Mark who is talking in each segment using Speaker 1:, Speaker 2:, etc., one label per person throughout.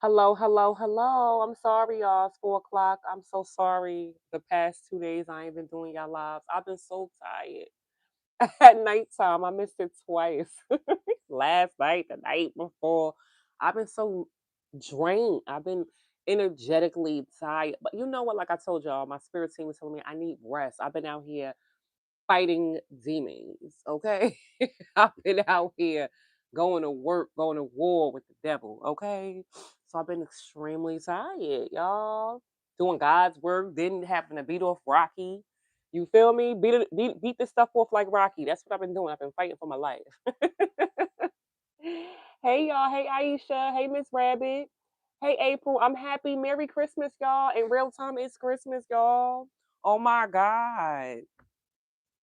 Speaker 1: Hello, hello, hello. I'm sorry, y'all. It's 4 o'clock. I'm so sorry. The past 2 days I ain't been doing y'all lives. I've been so tired. At nighttime, I missed it twice. Last night, the night before. I've been so drained. I've been energetically tired. But you know what? Like I told y'all, my spirit team was telling me I need rest. I've been out here fighting demons, okay? I've been out here going to work, going to war with the devil, okay? So I've been extremely tired, y'all. Doing God's work, didn't happen to beat off Rocky. You feel me? Beat this stuff off like Rocky. That's what I've been doing. I've been fighting for my life. Hey y'all. Hey Aisha. Hey Miss Rabbit. Hey April. I'm happy. Merry Christmas, y'all. In real time, it's Christmas, y'all. Oh my God.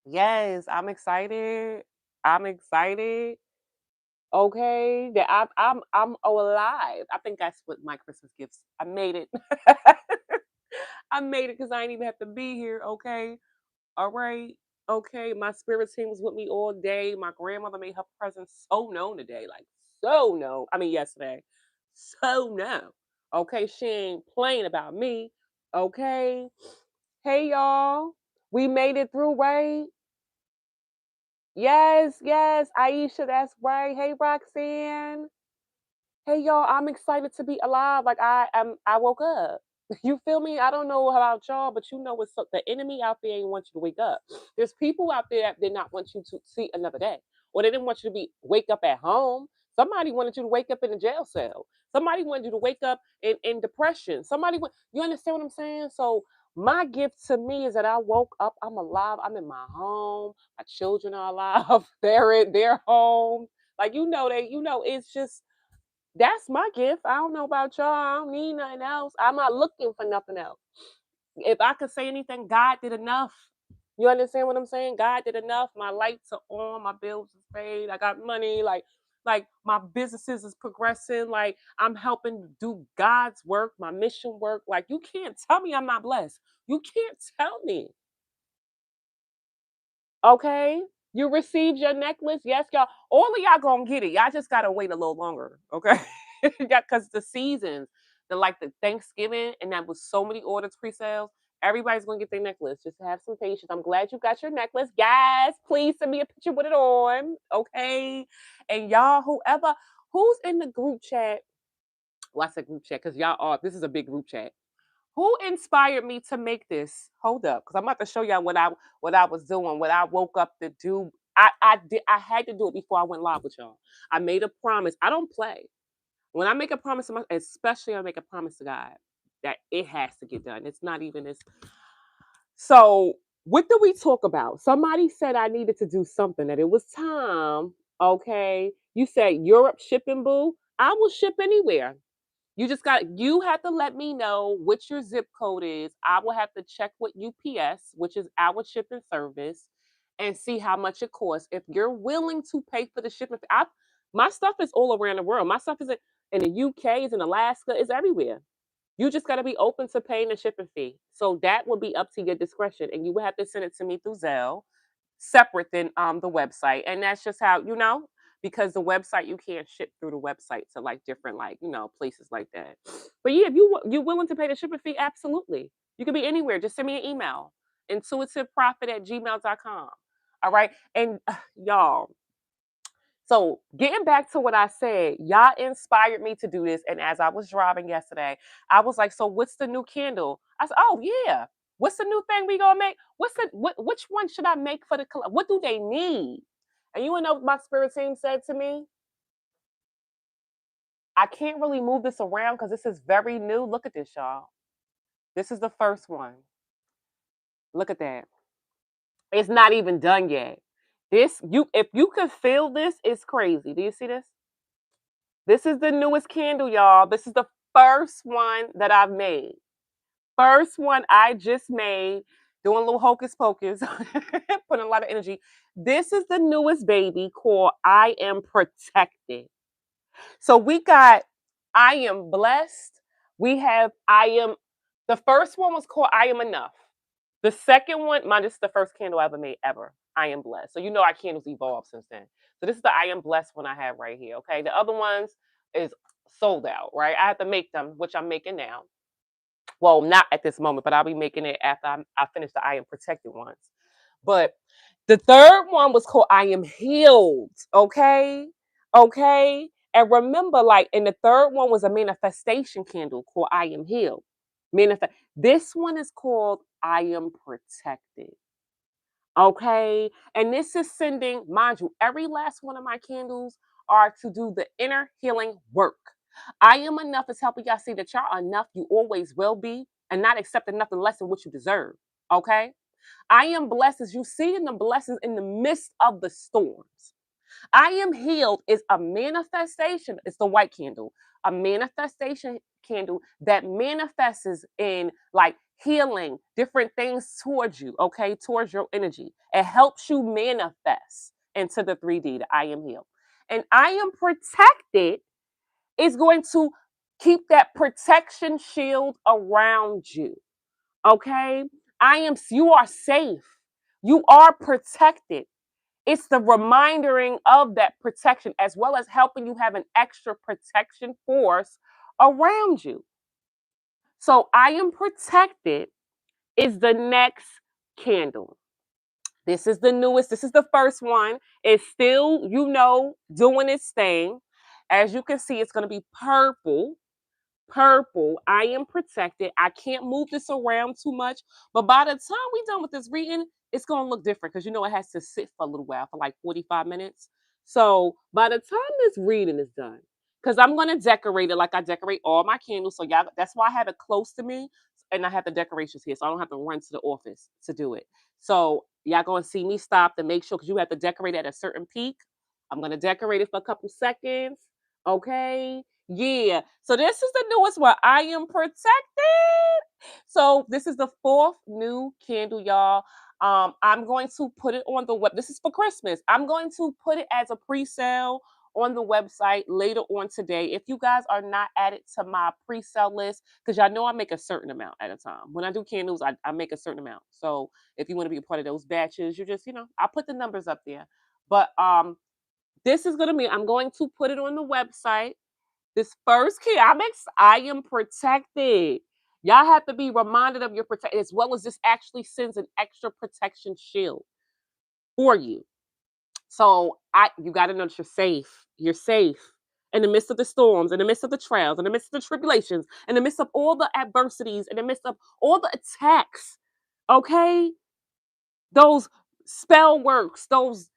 Speaker 1: Yes, I'm excited. I'm excited. Okay, that I'm alive. I think that's what my Christmas gifts. I made it. I made it because I didn't even have to be here. Okay, all right. Okay, my spirit team was with me all day. My grandmother made her presence so known today, like so known. I mean, yesterday, so known. Okay, she ain't playing about me. Okay, hey y'all, we made it through, right? Yes, yes, Aisha, that's right. Hey, Roxanne. Hey, y'all, I'm excited to be alive. Like I woke up. You feel me? I don't know about y'all, but you know what's up. The enemy out there ain't want you to wake up. There's people out there that did not want you to see another day, or they didn't want you to be wake up at home. Somebody wanted you to wake up in a jail cell. Somebody wanted you to wake up in depression. You understand what I'm saying? So my gift to me is that I woke up. I'm alive. I'm in my home. My children are alive. They're in their home. Like it's just that's my gift. I don't know about y'all. I don't need nothing else. I'm not looking for nothing else. If I could say anything, God did enough. You understand what I'm saying? God did enough. My lights are on. My bills is paid. I got money. Like my businesses is progressing. Like I'm helping do God's work, my mission work. Like you can't tell me I'm not blessed. You can't tell me. Okay. You received your necklace. Yes, y'all. All of y'all gonna get it. Y'all just gotta wait a little longer. Okay. Yeah, because the seasons, the Thanksgiving, and that was so many orders pre-sales. Everybody's gonna get their necklace. Just have some patience. I'm glad you got your necklace. Guys, please send me a picture with it on. Okay. And y'all, who's in the group chat. Well, I said group chat because y'all are this is a big group chat. Who inspired me to make this? Hold up, because I'm about to show y'all what I was doing, what I woke up to do. I had to do it before I went live with y'all. I made a promise. I don't play. When I make a promise to especially I make a promise to God that it has to get done. It's not even this. So what do we talk about? Somebody said I needed to do something, that it was time. Okay. You said Europe shipping boo. I will ship anywhere. You have to let me know what your zip code is. I will have to check with UPS, which is our shipping service, and see how much it costs. If you're willing to pay for the shipping, my stuff is all around the world. My stuff is in the UK, is in Alaska, is everywhere. You just got to be open to paying the shipping fee. So that will be up to your discretion, and you will have to send it to me through Zelle separate than the website. And that's just how because the website you can't ship through the website to like different places like that. But yeah, if you willing to pay the shipping fee, absolutely. You can be anywhere. Just send me an email. Intuitiveprofit@gmail.com. All right. And y'all, so getting back to what I said, y'all inspired me to do this. And as I was driving yesterday, I was like, so what's the new candle? I said, oh yeah. What's the new thing we gonna make? Which one should I make for the what do they need? And you know what my spirit team said to me? I can't really move this around because this is very new. Look at this, y'all. This is the first one. Look at that. It's not even done yet. This you if you could feel this, it's crazy. Do you see this? This is the newest candle, y'all. This is the first one that I've made. First one I just made, doing a little hocus pocus, putting a lot of energy. This is the newest baby called I Am Protected. So we got I Am Blessed. We have I Am, the first one was called I Am Enough. The second one, this is the first candle I ever made ever. I Am Blessed. So you know our candles evolved since then. So this is the I Am Blessed one I have right here. Okay. The other ones is sold out, right? I have to make them, which I'm making now. Well, not at this moment, but I'll be making it after I finish the I Am Protected ones. But the third one was called I Am Healed. Okay. Okay. And remember, like, in the third one was a manifestation candle called I Am Healed. This one is called I Am Protected. Okay. And this is sending, mind you, every last one of my candles are to do the inner healing work. I am enough is helping y'all see that y'all are enough. You always will be, and not accepting nothing less than what you deserve. Okay. I am blessed as you see in the blessings in the midst of the storms. I am healed is a manifestation. It's the white candle, a manifestation candle that manifests in like healing, different things towards you, okay, towards your energy. It helps you manifest into the 3D, the I am healed. And I am protected is going to keep that protection shield around you, okay? You are safe. You are protected. It's the reminding of that protection as well as helping you have an extra protection force around you. So I am protected is the next candle. This is the newest. This is the first one. It's still, doing its thing. As you can see, it's going to be purple. Purple. I am protected. I can't move this around too much. But by the time we're done with this reading, it's going to look different because it has to sit for a little while, for like 45 minutes. So by the time this reading is done, because I'm going to decorate it like I decorate all my candles. So y'all, that's why I have it close to me and I have the decorations here. So I don't have to run to the office to do it. So y'all going to see me stop to make sure because you have to decorate at a certain peak. I'm going to decorate it for a couple seconds. Okay. Yeah. So this is the newest one. I am protected. So this is the fourth new candle, y'all. I'm going to put it on the web. This is for Christmas. I'm going to put it as a pre-sale on the website later on today. If you guys are not added to my pre-sale list, because y'all know I make a certain amount at a time. When I do candles, I make a certain amount. So if you want to be a part of those batches, you just, I'll put the numbers up there. But this is gonna be, I'm going to put it on the website. This first key, I am protected. Y'all have to be reminded of your protection as well as this actually sends an extra protection shield for you. So you got to know that you're safe. You're safe in the midst of the storms, in the midst of the trials, in the midst of the tribulations, in the midst of all the adversities, in the midst of all the attacks. Okay, those spell works, those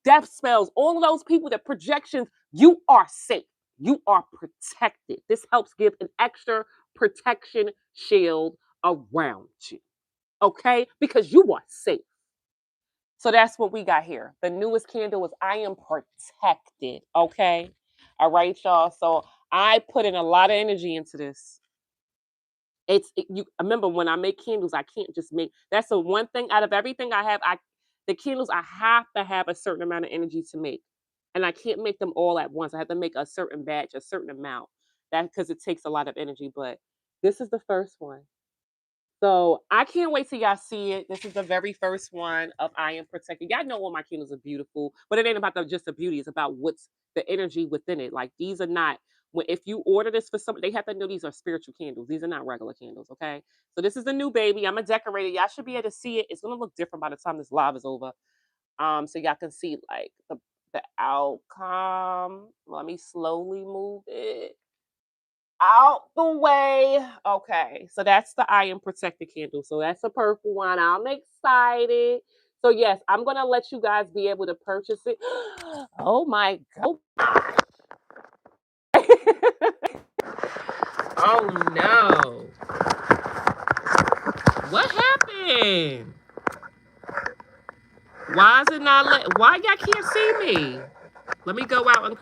Speaker 1: death spells, all of those people, that projections, you are safe. You are protected. This helps give an extra protection shield around you. Okay? Because you are safe. So that's what we got here. The newest candle is I am protected. Okay? All right, y'all. So I put in a lot of energy into this. You remember when I make candles, I can't just make, that's the one thing out of everything I have. The candles, I have to have a certain amount of energy to make. And I can't make them all at once. I have to make a certain batch, a certain amount. That's because it takes a lot of energy. But this is the first one. So I can't wait till y'all see it. This is the very first one of I Am Protected. Y'all know all my candles are beautiful, but it ain't about just the beauty. It's about what's the energy within it. Like, these are not, if you order this for somebody, they have to know these are spiritual candles. These are not regular candles, okay? So this is the new baby. I'm a decorator. Y'all should be able to see it. It's gonna look different by the time this live is over. So y'all can see like the outcome. Let me slowly move it out the way. Okay, so that's the I Am Protected candle. So that's a purple one. I'm excited. So yes, I'm gonna let you guys be able to purchase it. Oh my god. Oh no. What happened? Why is it not why y'all can't see me? Let me go out and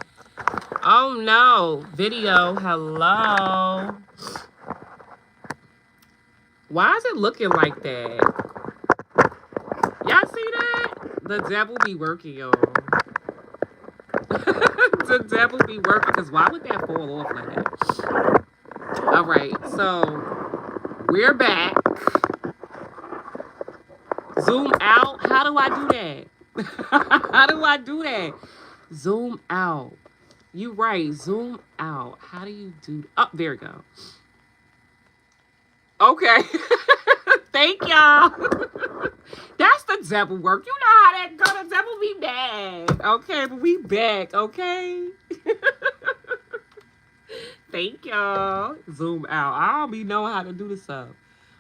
Speaker 1: oh no. Video. Hello. Why is it looking like that? Y'all see that? The devil be working, y'all. The devil be working, because why would that fall off like that? All right, so we're back. Zoom out. How do I do that? How do I do that? Zoom out. You right. Zoom out. How do you do? Oh, there we go. Okay. Thank y'all. That's the devil work. You know how that go. The devil be mad. Okay, but we back. Okay. Thank y'all. Zoom out. I don't be knowing how to do this stuff.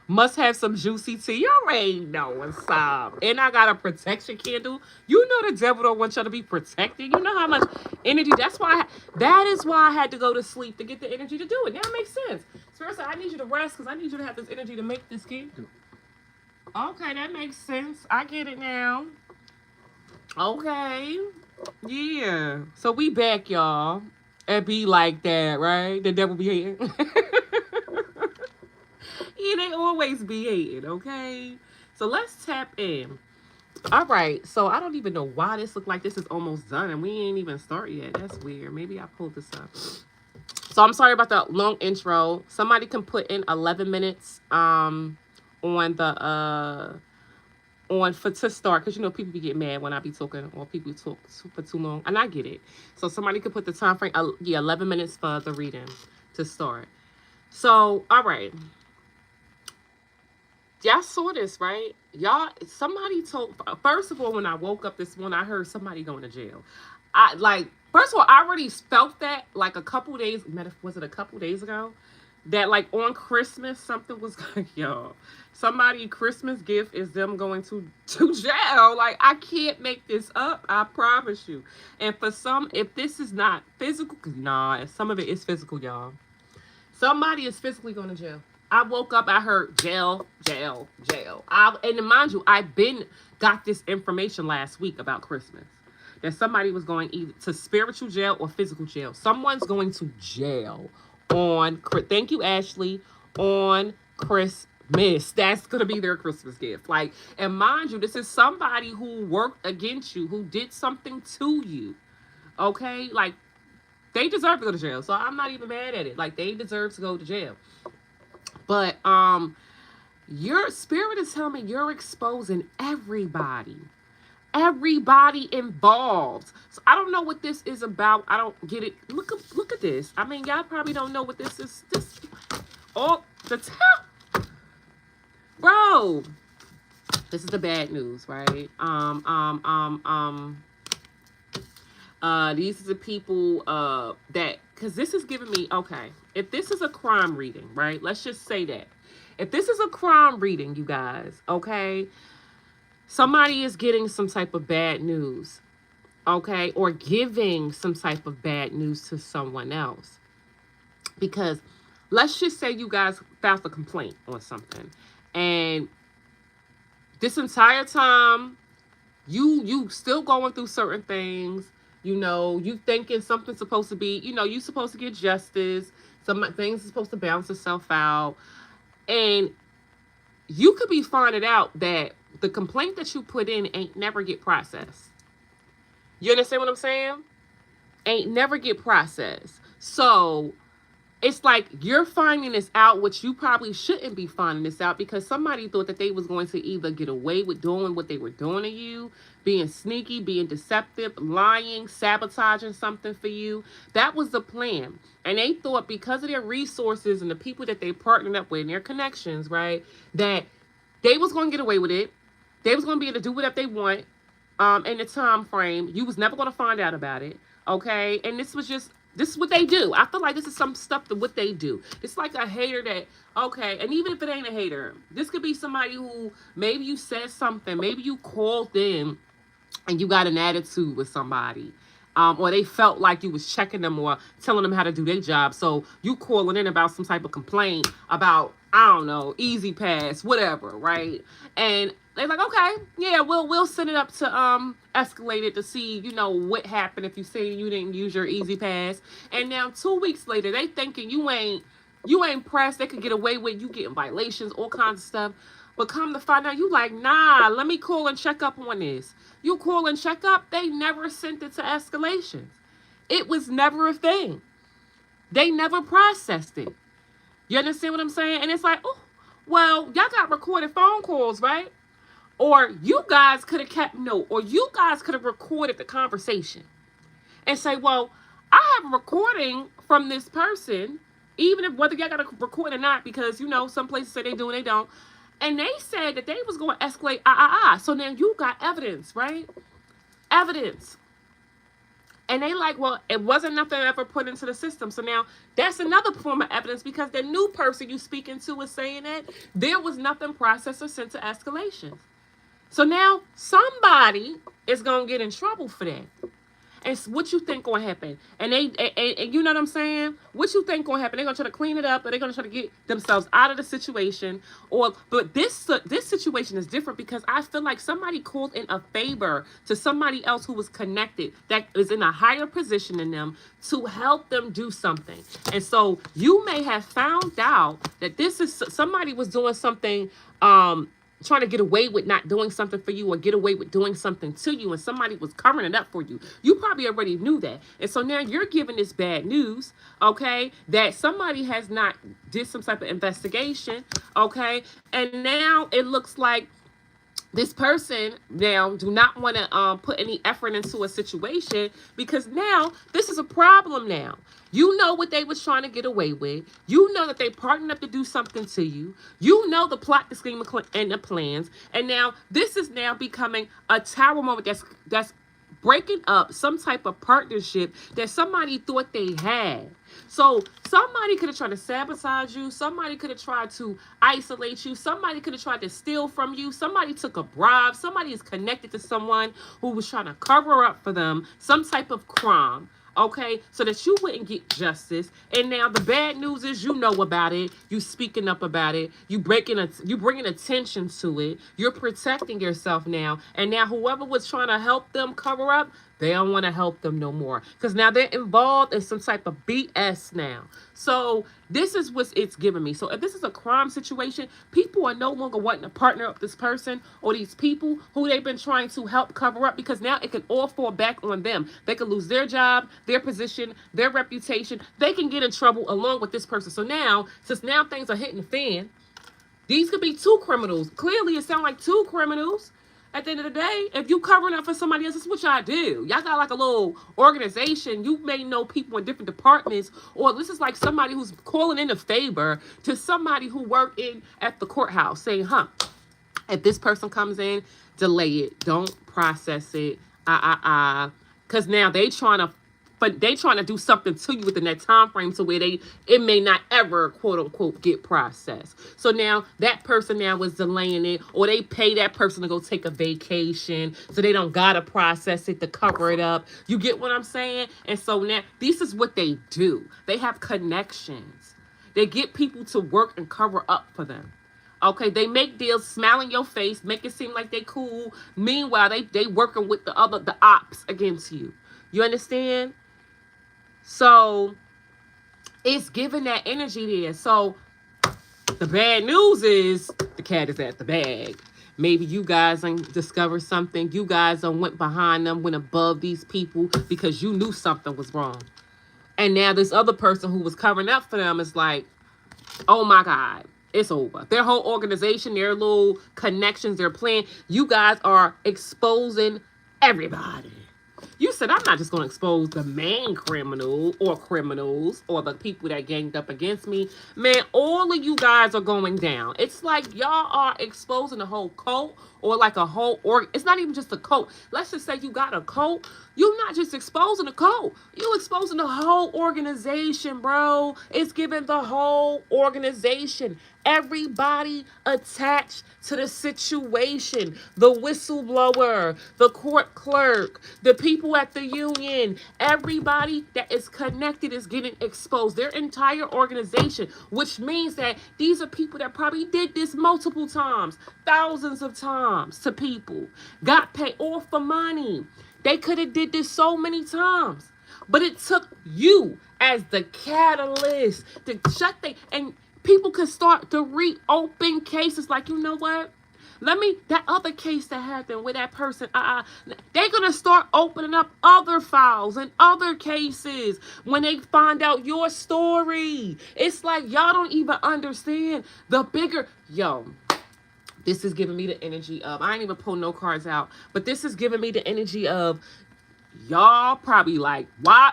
Speaker 1: Must have some juicy tea. You already know what's up. And I got a protection candle. You know the devil don't want you to be protected. You know how much energy. That is why I had to go to sleep to get the energy to do it. Now it makes sense. Seriously, I need you to rest because I need you to have this energy to make this candle. Okay, that makes sense. I get it now. Okay. Yeah. So we back, y'all. It be like that, right? The devil be hating. Yeah, they always be hating, okay? So let's tap in. All right. So I don't even know why this look like this is almost done and we ain't even start yet. That's weird. Maybe I pulled this up. So I'm sorry about the long intro. Somebody can put in 11 minutes on the on for to start, because you know people be get mad when I be talking or people talk for too long, and I get it. So somebody could put the time frame, yeah, 11 minutes for the reading to start. So all right, y'all saw this, right? Y'all, somebody told. First of all, when I woke up this morning, I heard somebody going to jail. I like. First of all, I already felt that like a couple days. Was it a couple days ago? That like on Christmas something was going. Yo, somebody Christmas gift is them going to jail. Like I can't make this up. I promise you. And for some, if this is not physical, nah, some of it is physical, y'all. Somebody is physically going to jail. I woke up, I heard jail, jail, jail. And mind you, I've been got this information last week about Christmas. That somebody was going either to spiritual jail or physical jail. Someone's going to jail on, thank you, Ashley, on Christmas. That's going to be their Christmas gift. Like, and mind you, this is somebody who worked against you, who did something to you. Okay? Like, they deserve to go to jail. So I'm not even mad at it. Like, they deserve to go to jail. But your spirit is telling me you're exposing everybody involved. So I don't know what this is about. I don't get it. Look at this. I mean, y'all probably don't know what this is. This all the top, bro. This is the bad news, right? These are the people that, because this is giving me, okay, if this is a crime reading, right? Let's just say that. If this is a crime reading, you guys, okay, somebody is getting some type of bad news, okay, or giving some type of bad news to someone else. Because let's just say you guys filed a complaint on something, and this entire time, you still going through certain things. You know, you thinking something's supposed to be, you know, you supposed to get justice. Some things are supposed to balance itself out. And you could be finding out that the complaint that you put in ain't never get processed. You understand what I'm saying? Ain't never get processed. So it's like you're finding this out, which you probably shouldn't be finding this out, because somebody thought that they was going to either get away with doing what they were doing to you, being sneaky, being deceptive, lying, sabotaging something for you. That was the plan. And they thought because of their resources and the people that they partnered up with and their connections, right, that they was going to get away with it. They was going to be able to do whatever they want in the time frame. You was never going to find out about it, okay? And this is what they do. I feel like this is some stuff that what they do. It's like a hater that, okay, and even if it ain't a hater, this could be somebody who maybe you said something, maybe you called in and you got an attitude with somebody. Or they felt like you was checking them or telling them how to do their job. So you calling in about some type of complaint about, I don't know, Easy Pass, whatever, right? And they're like, okay, yeah, we'll send it up to escalate it to see, you know, what happened if you say you didn't use your Easy Pass. And now 2 weeks later, they thinking you ain't pressed. They could get away with you getting violations, all kinds of stuff. But come to find out, you like, nah, let me call and check up on this. You call and check up, they never sent it to escalations. It was never a thing. They never processed it. You understand what I'm saying? And it's like, oh, well, y'all got recorded phone calls, right? Or you guys could have kept note, or you guys could have recorded the conversation and say, well, I have a recording from this person, even if whether y'all got a record or not, because you know some places say they do and they don't. And they said that they was going to escalate. So now you got evidence, right? Evidence. And they like, well, it wasn't nothing ever put into the system. So now that's another form of evidence, because the new person you speaking to is saying that there was nothing processed or sent to escalation. So now somebody is going to get in trouble for that. And what you think gonna happen? And and you know what I'm saying? What you think gonna happen? They're gonna try to clean it up, or they're gonna try to get themselves out of the situation. But this situation is different, because I feel like somebody called in a favor to somebody else who was connected, that is in a higher position than them, to help them do something. And so you may have found out that this is somebody was doing something, trying to get away with not doing something for you, or get away with doing something to you, and somebody was covering it up for you. You probably already knew that. And so now you're giving this bad news, okay, that somebody has not did some type of investigation, okay, and now it looks like this person now do not want to put any effort into a situation, because now this is a problem. Now you know what they was trying to get away with. You know that they partnered up to do something to you. You know the plot, the scheme, and the plans. And now this is now becoming a tower moment that's breaking up some type of partnership that somebody thought they had. So somebody could have tried to sabotage you. Somebody could have tried to isolate you. Somebody could have tried to steal from you. Somebody took a bribe. Somebody is connected to someone who was trying to cover up for them some type of crime. Okay, so that you wouldn't get justice. And now the bad news is, you know about it. You speaking up about it. You bringing attention to it. You're protecting yourself now. And now whoever was trying to help them cover up, they don't want to help them no more, because now they're involved in some type of BS now. So this is what it's giving me. So if this is a crime situation, people are no longer wanting to partner up this person or these people who they've been trying to help cover up, because now it can all fall back on them. They can lose their job, their position, their reputation. They can get in trouble along with this person. So now, since now things are hitting the fan, these could be two criminals. Clearly, it sounds like two criminals. At the end of the day, if you covering up for somebody else, this is what y'all do. Y'all got like a little organization. You may know people in different departments, or this is like somebody who's calling in a favor to somebody who worked in at the courthouse, saying, if this person comes in, delay it. Don't process it. Because now they trying to do something to you within that time frame, to where it may not ever, quote unquote, get processed. So now that person now is delaying it, or they pay that person to go take a vacation, so they don't gotta process it to cover it up. You get what I'm saying? And so now this is what they do. They have connections. They get people to work and cover up for them. Okay, they make deals, smile in your face, make it seem like they cool. Meanwhile, they working with the ops against you. You understand? So it's giving that energy there. So the bad news is the cat is at the bag. Maybe you guys ain't discovered something. You guys went behind them, went above these people, because you knew something was wrong. And now this other person who was covering up for them is like, oh my God, it's over. Their whole organization, their little connections, their plan, you guys are exposing everybody. You said, I'm not just going to expose the main criminal or criminals or the people that ganged up against me. Man, all of you guys are going down. It's like y'all are exposing the whole cult, or like a whole it's not even just a cult. Let's just say you got a cult. You're not just exposing the cult. You're exposing the whole organization, bro. It's giving the whole organization. Everybody attached to the situation. The whistleblower, the court clerk, the people at the union, everybody that is connected is getting exposed. Their entire organization, which means that these are people that probably did this multiple times, thousands of times to people, got paid off for money. They could have did this so many times, but it took you as the catalyst to shut and people could start to reopen cases. Like, you know what? That other case that happened with that person, they're going to start opening up other files and other cases when they find out your story. It's like y'all don't even understand the bigger, this is giving me the energy of, I ain't even pull no cards out, but this is giving me the energy of y'all probably like, why,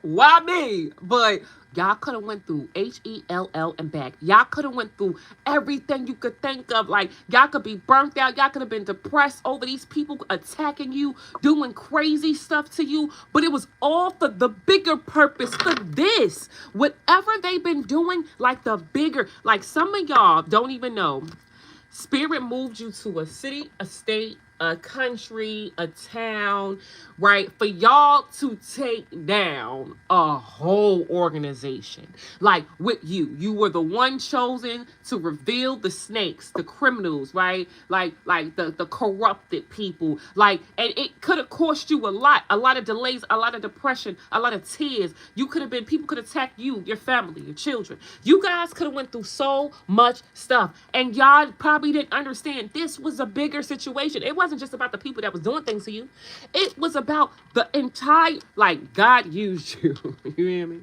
Speaker 1: why me? But y'all could have went through HELL and back. Y'all could have went through everything you could think of. Like, y'all could be burnt out. Y'all could have been depressed over these people attacking you, doing crazy stuff to you. But it was all for the bigger purpose, for this. Whatever they've been doing, like the bigger, like some of y'all don't even know. Spirit moved you to a city, a state, a country, a town, right? For y'all to take down a whole organization. Like with you. You were the one chosen to reveal the snakes, the criminals, right? Like the corrupted people. Like, and it could have cost you a lot of delays, a lot of depression, a lot of tears. You could have been, people could attack you, your family, your children. You guys could have went through so much stuff. And y'all probably didn't understand this was a bigger situation. It wasn't just about the people that was doing things to you. It was about the entire, like, God used you. You hear me?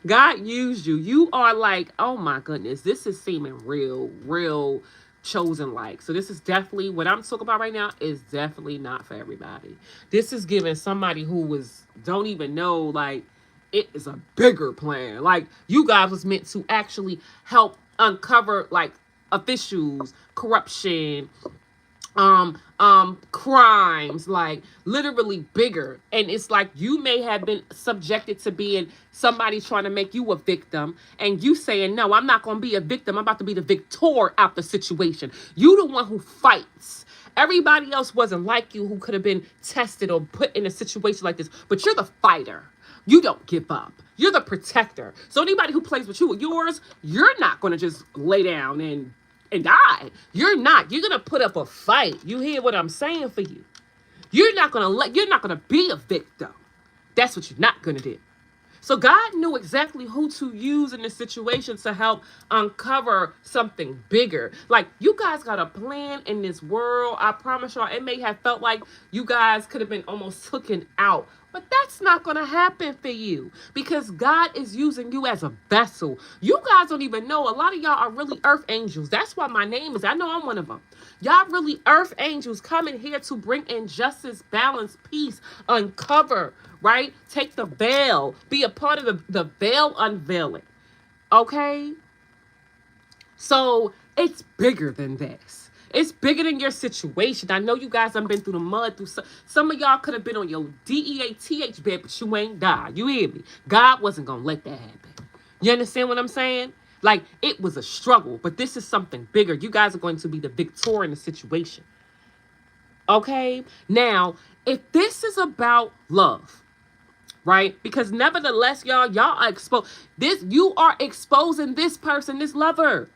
Speaker 1: God used you. You are like, oh my goodness, this is seeming real chosen like. So this is definitely, what I'm talking about right now is definitely not for everybody. This is giving somebody who don't even know, like, it is a bigger plan. Like, you guys was meant to actually help uncover, like, officials, corruption, crimes, like literally bigger. And it's like you may have been subjected to being somebody trying to make you a victim, and you saying, no, I'm not going to be a victim, I'm about to be the victor out the situation. You the one who fights. Everybody else wasn't like you, who could have been tested or put in a situation like this, but you're the fighter. You don't give up. You're the protector. So anybody who plays with you with yours, you're not going to just lay down and die. You're not. You're going to put up a fight. You hear what I'm saying for you? You're not going to be a victim. That's what you're not going to do. So God knew exactly who to use in this situation to help uncover something bigger. Like, you guys got a plan in this world. I promise y'all, it may have felt like you guys could have been almost taken out. But that's not going to happen for you, because God is using you as a vessel. You guys don't even know. A lot of y'all are really earth angels. That's why my name is, I know I'm one of them. Y'all really earth angels coming here to bring in justice, balance, peace, uncover, right? Take the veil. Be a part of the veil unveiling. Okay? So it's bigger than this. It's bigger than your situation. I know you guys have been through the mud. Some of y'all could have been on your DEATH bed, but you ain't died. You hear me? God wasn't going to let that happen. You understand what I'm saying? Like, it was a struggle, but this is something bigger. You guys are going to be the victor in the situation. Okay? Now, if this is about love, right? Because nevertheless, y'all are exposed. You are exposing this person, this lover.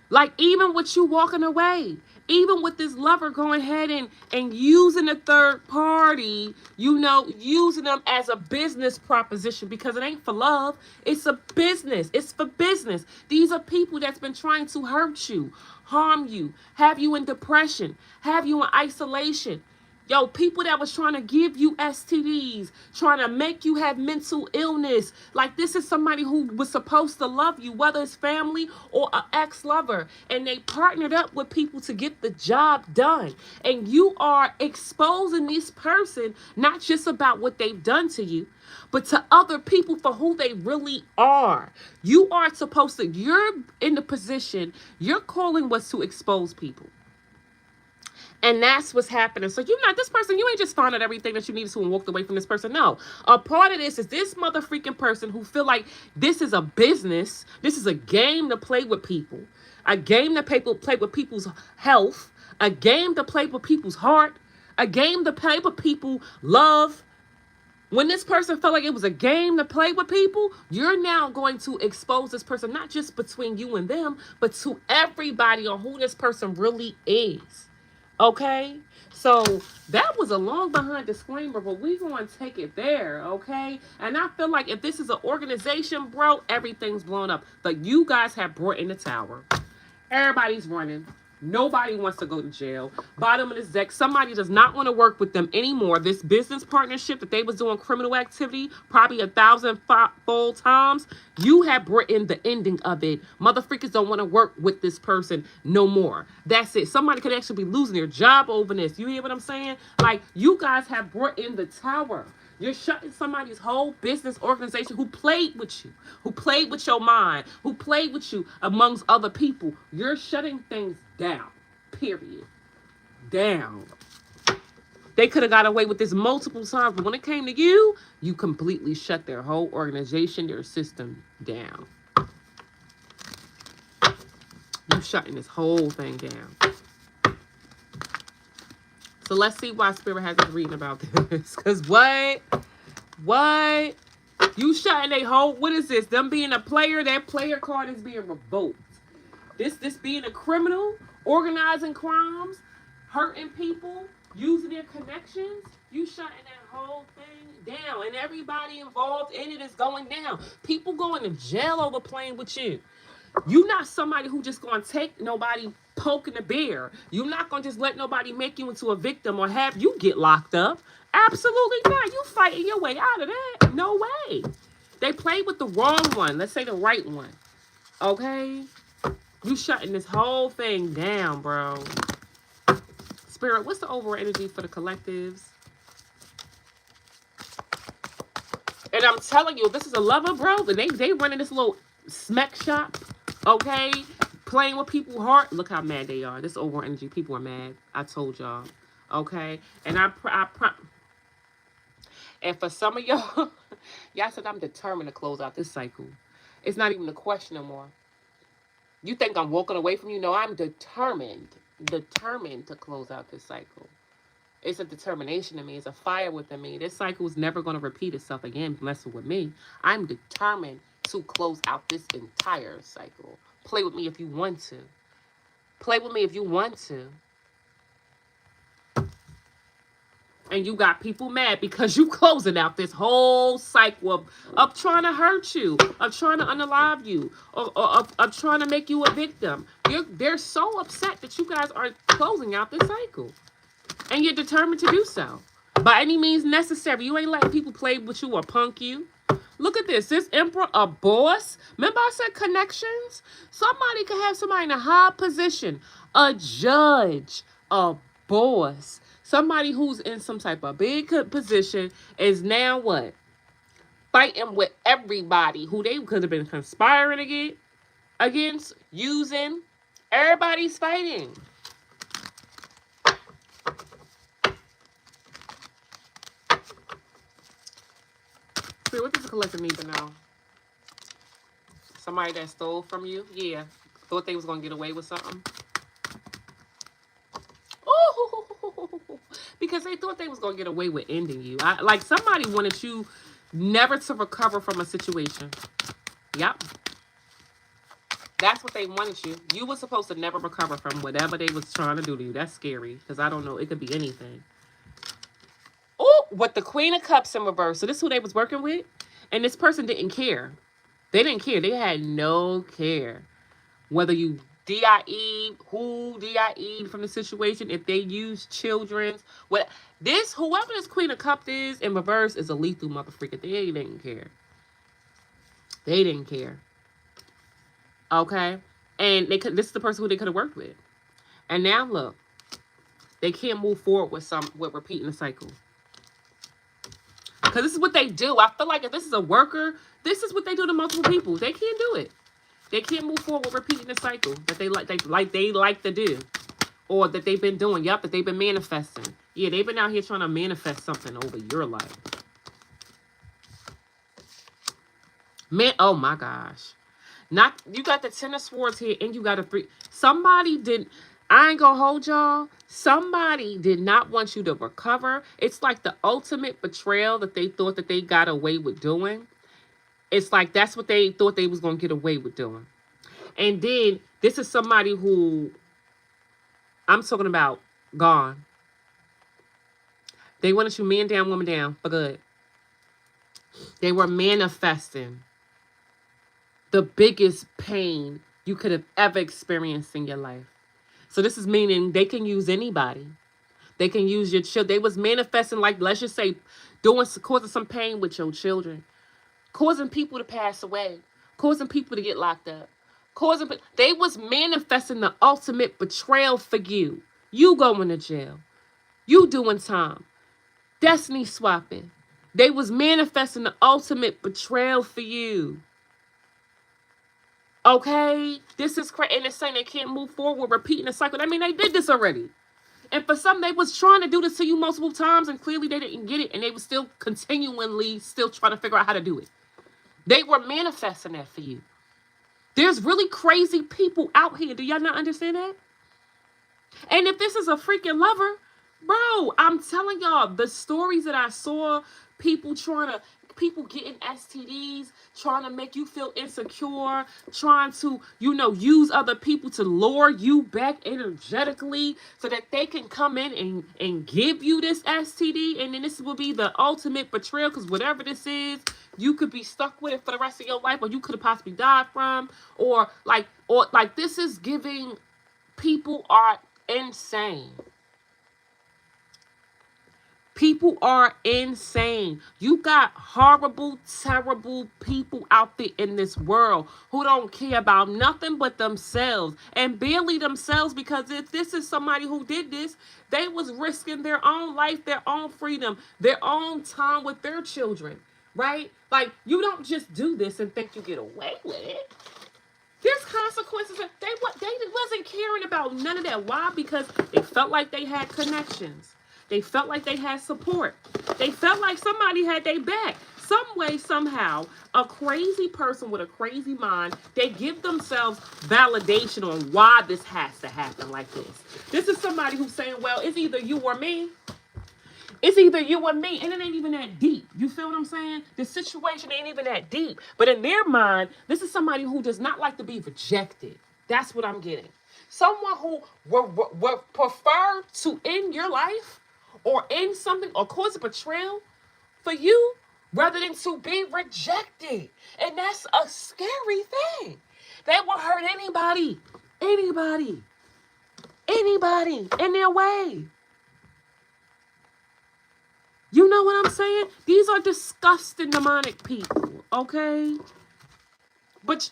Speaker 1: Like, even with you walking away, even with this lover going ahead and using a third party, using them as a business proposition, because it ain't for love. It's a business. It's for business. These are people that's been trying to hurt you, harm you, have you in depression, have you in isolation. Yo, people that was trying to give you STDs, trying to make you have mental illness. Like, this is somebody who was supposed to love you, whether it's family or an ex-lover. And they partnered up with people to get the job done. And you are exposing this person, not just about what they've done to you, but to other people for who they really are. You are supposed to, you're in the position, your calling was to expose people. And that's what's happening. So you're not this person. You ain't just found out everything that you needed to and walked away from this person. No. A part of this is this mother freaking person who feel like this is a business. This is a game to play with people. A game to play with people's health. A game to play with people's heart. A game to play with people's love. When this person felt like it was a game to play with people, you're now going to expose this person, not just between you and them, but to everybody on who this person really is. Okay, so that was a long behind disclaimer, but we're going to take it there, okay? And I feel like if this is an organization, bro, everything's blown up. But you guys have brought in the tower. Everybody's running. Nobody wants to go to jail. Bottom of this deck, somebody does not want to work with them anymore. This business partnership that they was doing criminal activity probably 1,000-fold times, you have brought in the ending of it. Motherfuckers don't want to work with this person no more. That's it. Somebody could actually be losing their job over this. You hear what I'm saying? Like, you guys have brought in the tower. You're shutting somebody's whole business organization who played with you, who played with your mind, who played with you amongst other people. You're shutting things down. Period. Down. They could have got away with this multiple times, but when it came to you, you completely shut their whole organization, their system down. You shutting this whole thing down. So let's see why Spirit has us reading about this. Because what? You shutting a whole, what is this? Them being a player, that player card is being revoked. This being a criminal, organizing crimes, hurting people, using their connections, you shutting that whole thing down. And everybody involved in it is going down. People going to jail over playing with you. You're not somebody who just going to take nobody poking the bear. You're not going to just let nobody make you into a victim or have you get locked up. Absolutely not. You fighting your way out of that. No way. They played with the wrong one. Let's say the right one. Okay? You shutting this whole thing down, bro. Spirit, what's the overall energy for the collectives? And I'm telling you, this is a lover, bro. They running this little smack shop. Okay, playing with people's heart. Look how mad they are. This over energy. People are mad. I told y'all. Okay, and and for some of y'all, y'all said I'm determined to close out this cycle. It's not even a question no more. You think I'm walking away from you? No, I'm determined to close out this cycle. It's a determination in me. It's a fire within me. This cycle is never going to repeat itself again, messing with me. I'm determined to close out this entire cycle. Play with me if you want to. Play with me if you want to. And you got people mad because you closing out this whole cycle of trying to hurt you, of trying to unalive you, or of trying to make you a victim. They're so upset that you guys are closing out this cycle. And you're determined to do so. By any means necessary. You ain't letting people play with you or punk you. Look at this. This Emperor, a boss. Remember I said connections? Somebody could have somebody in a high position. A judge. A boss. Somebody who's in some type of big position is now what? Fighting with everybody who they could have been conspiring against, using. Everybody's fighting. What does the collective need to know? Somebody that stole from you? Yeah. Thought they was going to get away with something? Ooh. Because they thought they was going to get away with ending you. Like somebody wanted you never to recover from a situation. Yep. That's what they wanted you. You were supposed to never recover from whatever they was trying to do to you. That's scary. Because I don't know. It could be anything. Oh, with the Queen of Cups in reverse. So this is who they was working with. And this person didn't care. They didn't care. They had no care. Whether you whoever from the situation, if they use children's, whoever this Queen of Cups is in reverse is a lethal motherfucker. They didn't care. They didn't care. Okay? And this is the person who they could have worked with. And now look, they can't move forward with repeating the cycle. Because this is what they do. I feel like if this is a worker, this is what they do to multiple people. They can't do it. They can't move forward with repeating the cycle that they like to do. Or that they've been doing. Yup, that they've been manifesting. Yeah, they've been out here trying to manifest something over your life. Man, oh my gosh. You got the Ten of Swords here and you got a 3. I ain't gonna hold y'all. Somebody did not want you to recover. It's like the ultimate betrayal that they thought that they got away with doing. It's like that's what they thought they was going to get away with doing. And then this is somebody who I'm talking about gone. They wanted you man down, woman down for good. They were manifesting the biggest pain you could have ever experienced in your life. So this is meaning they can use anybody. They can use your children. They was manifesting, like, let's just say, causing some pain with your children, causing people to pass away, causing people to get locked up, they was manifesting the ultimate betrayal for you. You going to jail. You doing time. Destiny swapping. They was manifesting the ultimate betrayal for you. Okay? This is crazy. And it's saying they can't move forward, repeating the cycle. I mean, they did this already. And for some, they was trying to do this to you multiple times, and clearly they didn't get it, and they were still continually still trying to figure out how to do it. They were manifesting that for you. There's really crazy people out here. Do y'all not understand that? And if this is a freaking lover, bro, I'm telling y'all, the stories that I saw, people getting STDs, trying to make you feel insecure, trying to, use other people to lure you back energetically so that they can come in and give you this STD. And then this will be the ultimate betrayal, because whatever this is, you could be stuck with it for the rest of your life, or you could have possibly died from, or this is giving. People are insane. People are insane. You got horrible, terrible people out there in this world who don't care about nothing but themselves, and barely themselves, because if this is somebody who did this, they was risking their own life, their own freedom, their own time with their children, right? Like, you don't just do this and think you get away with it. There's consequences. They wasn't caring about none of that. Why? Because they felt like they had connections. They felt like they had support. They felt like somebody had their back. Some way, somehow, a crazy person with a crazy mind, they give themselves validation on why this has to happen like this. This is somebody who's saying, well, it's either you or me. It's either you or me, and it ain't even that deep. You feel what I'm saying? The situation ain't even that deep. But in their mind, this is somebody who does not like to be rejected. That's what I'm getting. Someone who would prefer to end your life or end something or cause a betrayal for you rather than to be rejected. And that's a scary thing. That will hurt anybody in their way. You know what I'm saying? These are disgusting demonic people, okay? But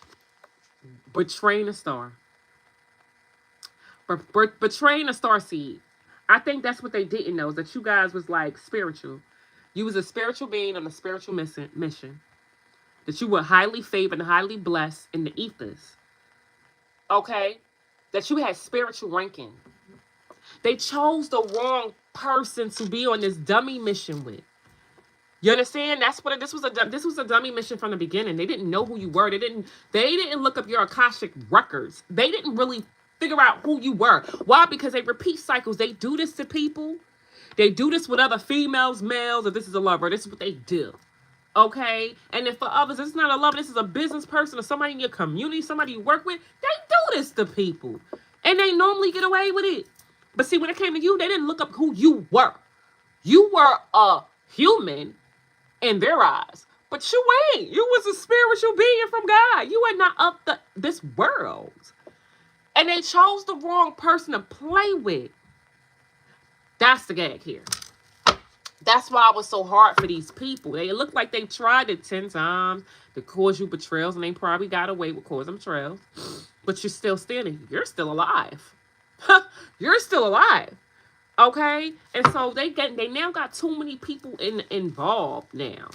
Speaker 1: betraying a star. Betraying a star seed. I think that's what they didn't know, is that you guys was like spiritual. You was a spiritual being on a spiritual mission. That you were highly favored and highly blessed in the ethers. Okay? That you had spiritual ranking. They chose the wrong person to be on this dummy mission with. You understand? That's what this was a dummy mission from the beginning. They didn't know who you were. They didn't look up your Akashic records. They didn't really figure out who you were. Why? Because they repeat cycles. They do this to people. They do this with other females, males. If this is a lover, this is what they do. Okay? And then for others, it's not a lover. This is a business person or somebody in your community, somebody you work with. They do this to people. And they normally get away with it. But see, when it came to you, they didn't look up who you were. You were a human in their eyes. But you ain't. You was a spiritual being from God. You are not of this world. And they chose the wrong person to play with. That's the gag here. That's why it was so hard for these people. They look like they tried it 10 times to cause you betrayals, and they probably got away with causing betrayals. But you're still standing. You're still alive. You're still alive. Okay? And so they now got too many people involved now.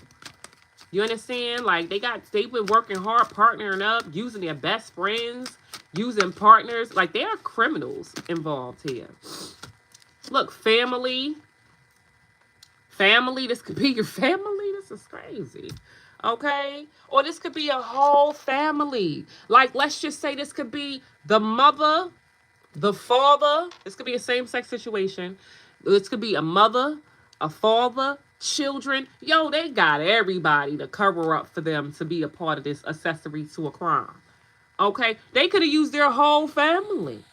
Speaker 1: You understand? Like, they've been working hard, partnering up, using their best friends, using partners. Like, there are criminals involved here. Look, family, this could be your family. This is crazy. Okay? Or this could be a whole family. Like, let's just say this could be the mother, the father. This could be a same-sex situation. This could be a mother, a father, children. Yo, they got everybody to cover up for them to be a part of this accessory to a crime. Okay? They could have used their whole family.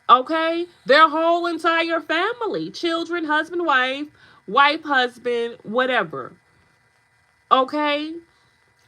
Speaker 1: Okay? Their whole entire family. Children, husband, wife, husband, whatever. Okay?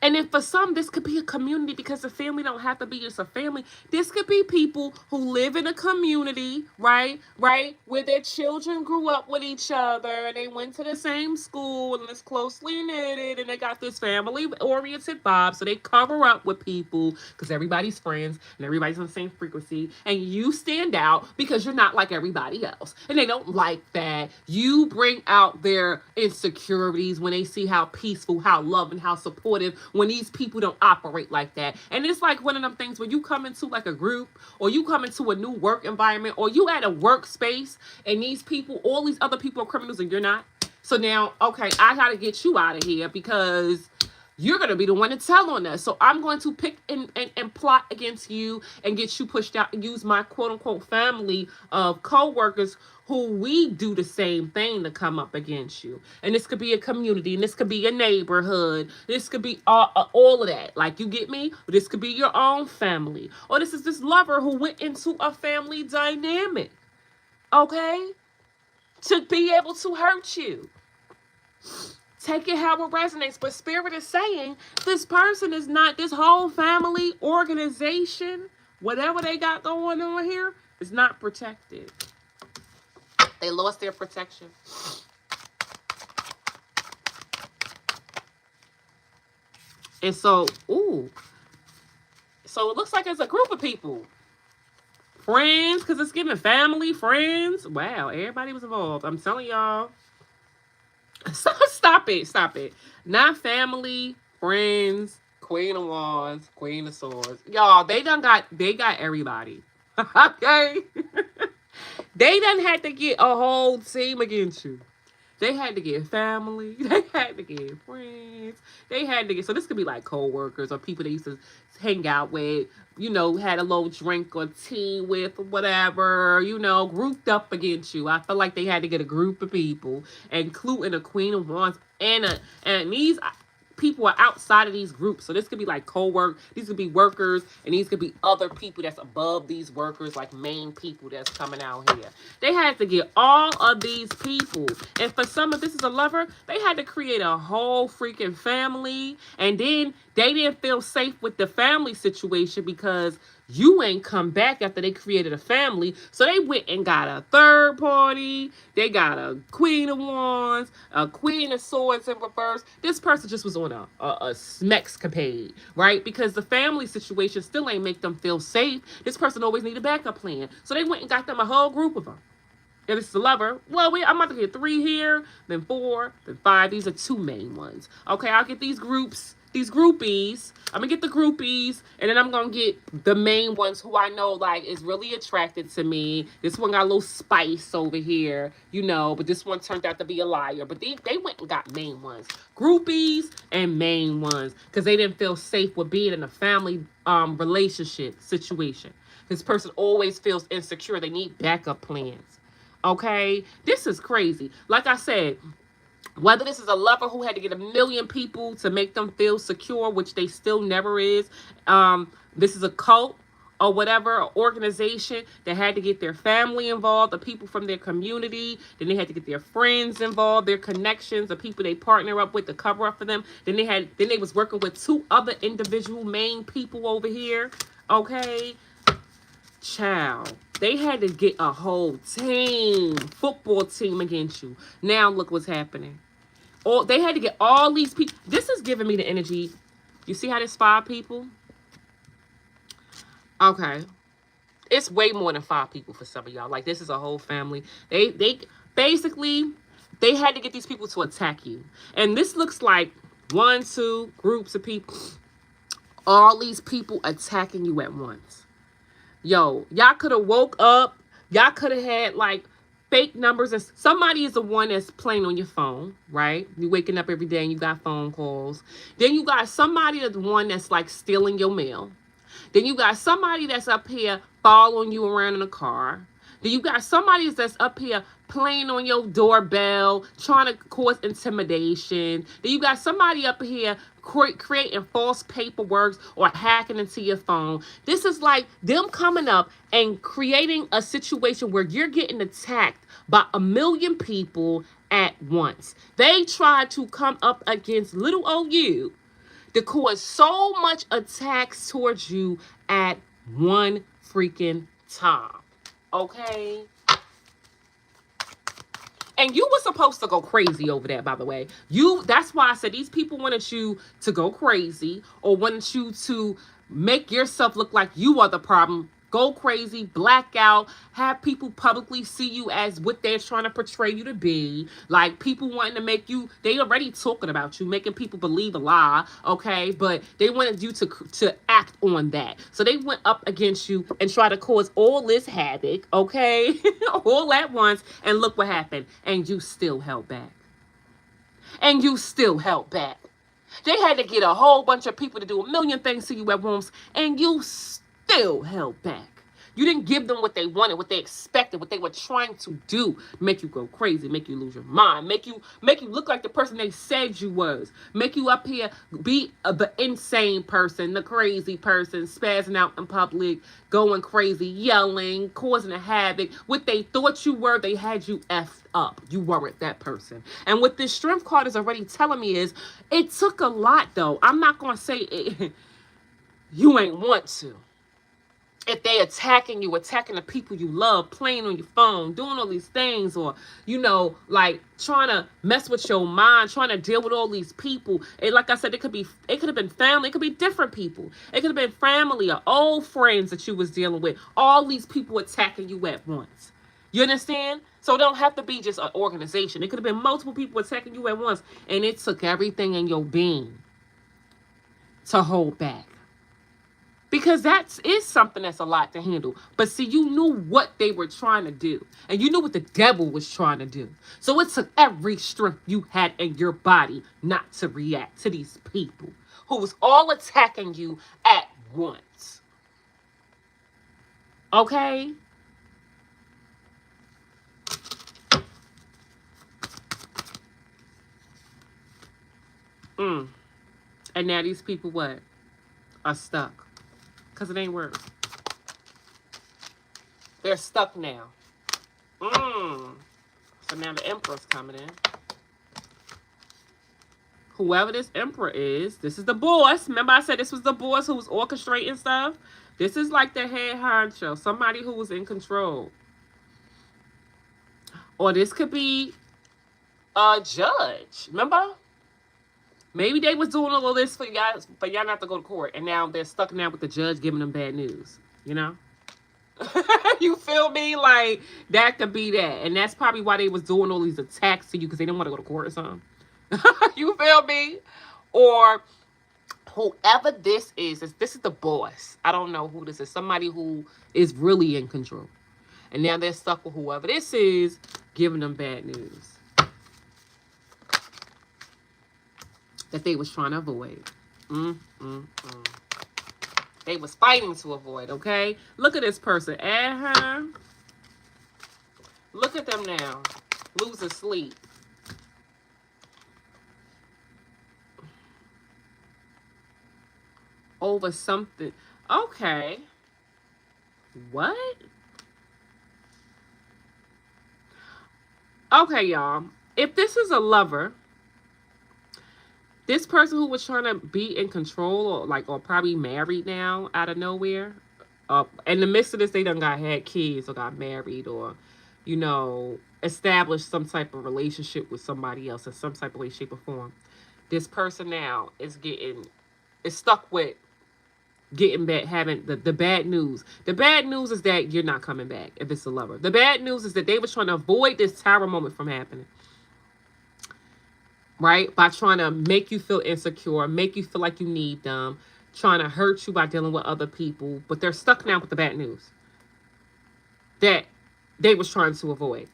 Speaker 1: And then for some, this could be a community because the family don't have to be just a family. This could be people who live in a community, right? Right? Where their children grew up with each other and they went to the same school and it's closely knitted and they got this family oriented vibe. So they cover up with people because everybody's friends and everybody's on the same frequency. And you stand out because you're not like everybody else. And they don't like that. You bring out their insecurities when they see how peaceful, how loving, how supportive, when these people don't operate like that. And it's like one of them things where you come into like a group or you come into a new work environment or you at a workspace and these people, all these other people are criminals and you're not. So now, okay, I got to get you out of here because you're going to be the one to tell on us. So I'm going to pick and plot against you and get you pushed out and use my quote unquote family of co-workers who we do the same thing to come up against you. And this could be a community and this could be a neighborhood. This could be all of that. Like, you get me? This could be your own family. Or this is this lover who went into a family dynamic. Okay? To be able to hurt you. Take it how it resonates. But Spirit is saying this person is not, this whole family, organization, whatever they got going on here, is not protected. They lost their protection. And so, so it looks like it's a group of people. Friends, because it's giving family, friends. Wow, everybody was involved. I'm telling y'all. Stop it. Not family, friends, Queen of Wands, Queen of Swords. Y'all, they got everybody. Okay? They done had to get a whole team against you. They had to get family. They had to get friends. They had to get, so this could be like co-workers or people they used to hang out with, you know, had a little drink or tea with or whatever, you know, grouped up against you. I feel like they had to get a group of people, including a Queen of Wands and these people are outside of these groups. So this could be like co-work, these could be workers, and these could be other people that's above these workers, like main people that's coming out here. They had to get all of these people. And for some of this is a lover, they had to create a whole freaking family. And then they didn't feel safe with the family situation because you ain't come back after they created a family. So they went and got a third party. They got a Queen of Wands, a Queen of Swords in reverse. This person just was on a smexcapade, right? Because the family situation still ain't make them feel safe. This person always need a backup plan. So they went and got them a whole group of them. If it's the lover, well, I'm about to get 3 here, then 4, then 5. These are 2 main ones. Okay, I'll get these groups. These groupies, I'm gonna get the groupies, and then I'm gonna get the main ones who I know like is really attracted to me. This one got a little spice over here, you know, but this one turned out to be a liar. But they went and got main ones, groupies and main ones, because they didn't feel safe with being in a family relationship situation. This person always feels insecure. They need backup plans. Okay, this is crazy. Like I said, whether this is a lover who had to get 1 million people to make them feel secure, which they still never is. This is a cult or whatever, an organization that had to get their family involved, the people from their community. Then they had to get their friends involved, their connections, the people they partner up with to cover up for them. Then they was working with 2 other individual main people over here. Okay. Child, they had to get a whole team, football team against you. Now look what's happening. They had to get all these people. This is giving me the energy. You see how there's 5 people? Okay. It's way more than 5 people for some of y'all. Like, this is a whole family. They basically, they had to get these people to attack you. And this looks like 1, 2 groups of people. All these people attacking you at once. Yo, y'all could have woke up. Y'all could have had, like, fake numbers. And somebody is the one that's playing on your phone, right? You waking up every day and you got phone calls. Then you got somebody that's the one that's, like, stealing your mail. Then you got somebody that's up here following you around in a car. Then you got somebody that's up here playing on your doorbell, trying to cause intimidation. Then you got somebody up here creating false paperwork or hacking into your phone. This is like them coming up and creating a situation where you're getting attacked by 1 million people at once. They tried to come up against little old you to cause so much attacks towards you at one freaking time. Okay? And you were supposed to go crazy over that, by the way. That's why I said these people wanted you to go crazy or wanted you to make yourself look like you are the problem. Go crazy, black out, have people publicly see you as what they're trying to portray you to be. Like people wanting to make you, they already talking about you, making people believe a lie, okay? But they wanted you to act on that. So they went up against you and tried to cause all this havoc, okay? All at once, and look what happened. And you still held back. And you still held back. They had to get a whole bunch of people to do a million things to you at once, and you still held back. You didn't give them what they wanted, what they expected, what they were trying to do. Make you go crazy, make you lose your mind, make you look like the person they said you was. Make you up here be the insane person, the crazy person, spazzing out in public, going crazy, yelling, causing a havoc. What they thought you were, they had you effed up. You weren't that person. And what this strength card is already telling me is, it took a lot though. I'm not going to say it, you ain't want to. If they attacking you, attacking the people you love, playing on your phone, doing all these things, or, you know, like trying to mess with your mind, trying to deal with all these people. And like I said, it could have been family. It could be different people. It could have been family or old friends that you was dealing with. All these people attacking you at once. You understand? So it don't have to be just an organization. It could have been multiple people attacking you at once. And it took everything in your being to hold back. Because that is something that's a lot to handle. But see, you knew what they were trying to do. And you knew what the devil was trying to do. So it took every strength you had in your body not to react to these people who was all attacking you at once. Okay? And now these people what? Are stuck. Because it ain't work. They're stuck now. So now the Emperor's coming in. Whoever this Emperor is, this is the boss. Remember I said this was the boss who was orchestrating stuff? This is like the head honcho. Somebody who was in control. Or this could be a judge. Remember? Maybe they was doing all of this for y'all not to go to court. And now they're stuck now with the judge giving them bad news. You know? You feel me? Like, that could be that. And that's probably why they was doing all these attacks to you, because they didn't want to go to court or something. You feel me? Or whoever this is the boss. I don't know who this is. Somebody who is really in control. And now they're stuck with whoever this is giving them bad news that they was trying to avoid. They was fighting to avoid, okay? Look at this person. Look at them now. Losing sleep. Over something. Okay. What? Okay, y'all. If this is a lover, this person who was trying to be in control or probably married now out of nowhere, in the midst of this, they done had kids or got married or, you know, established some type of relationship with somebody else in some type of way, shape, or form. This person now is stuck with getting back, having the bad news. The bad news is that you're not coming back if it's a lover. The bad news is that they were trying to avoid this tower moment from happening. Right? By trying to make you feel insecure, make you feel like you need them, trying to hurt you by dealing with other people. But they're stuck now with the bad news that they was trying to avoid,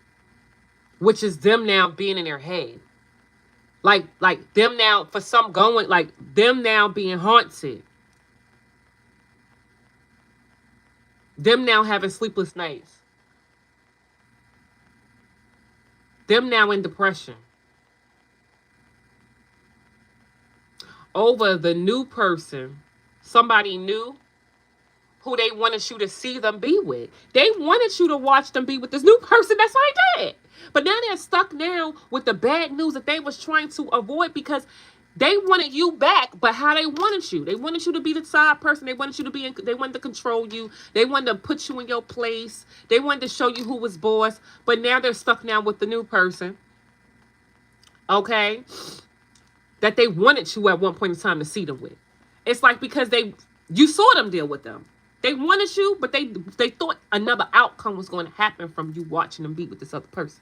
Speaker 1: which is them now being in their head. Like them now, for some going, like them now being haunted. Them now having sleepless nights. Them now in depression. Over the new person, somebody new, who they wanted you to see them be with. They wanted you to watch them be with this new person. That's what they did. But now they're stuck now with the bad news that they was trying to avoid, because They wanted you back, but how they wanted you. They wanted you to be the side person. They wanted you to be in, they wanted to control you. They wanted to put you in your place. They wanted to show you who was boss. But now they're stuck now with the new person. Okay? That they wanted you at one point in time to see them with. It's like because you saw them deal with them. They wanted you, but they thought another outcome was going to happen from you watching them be with this other person.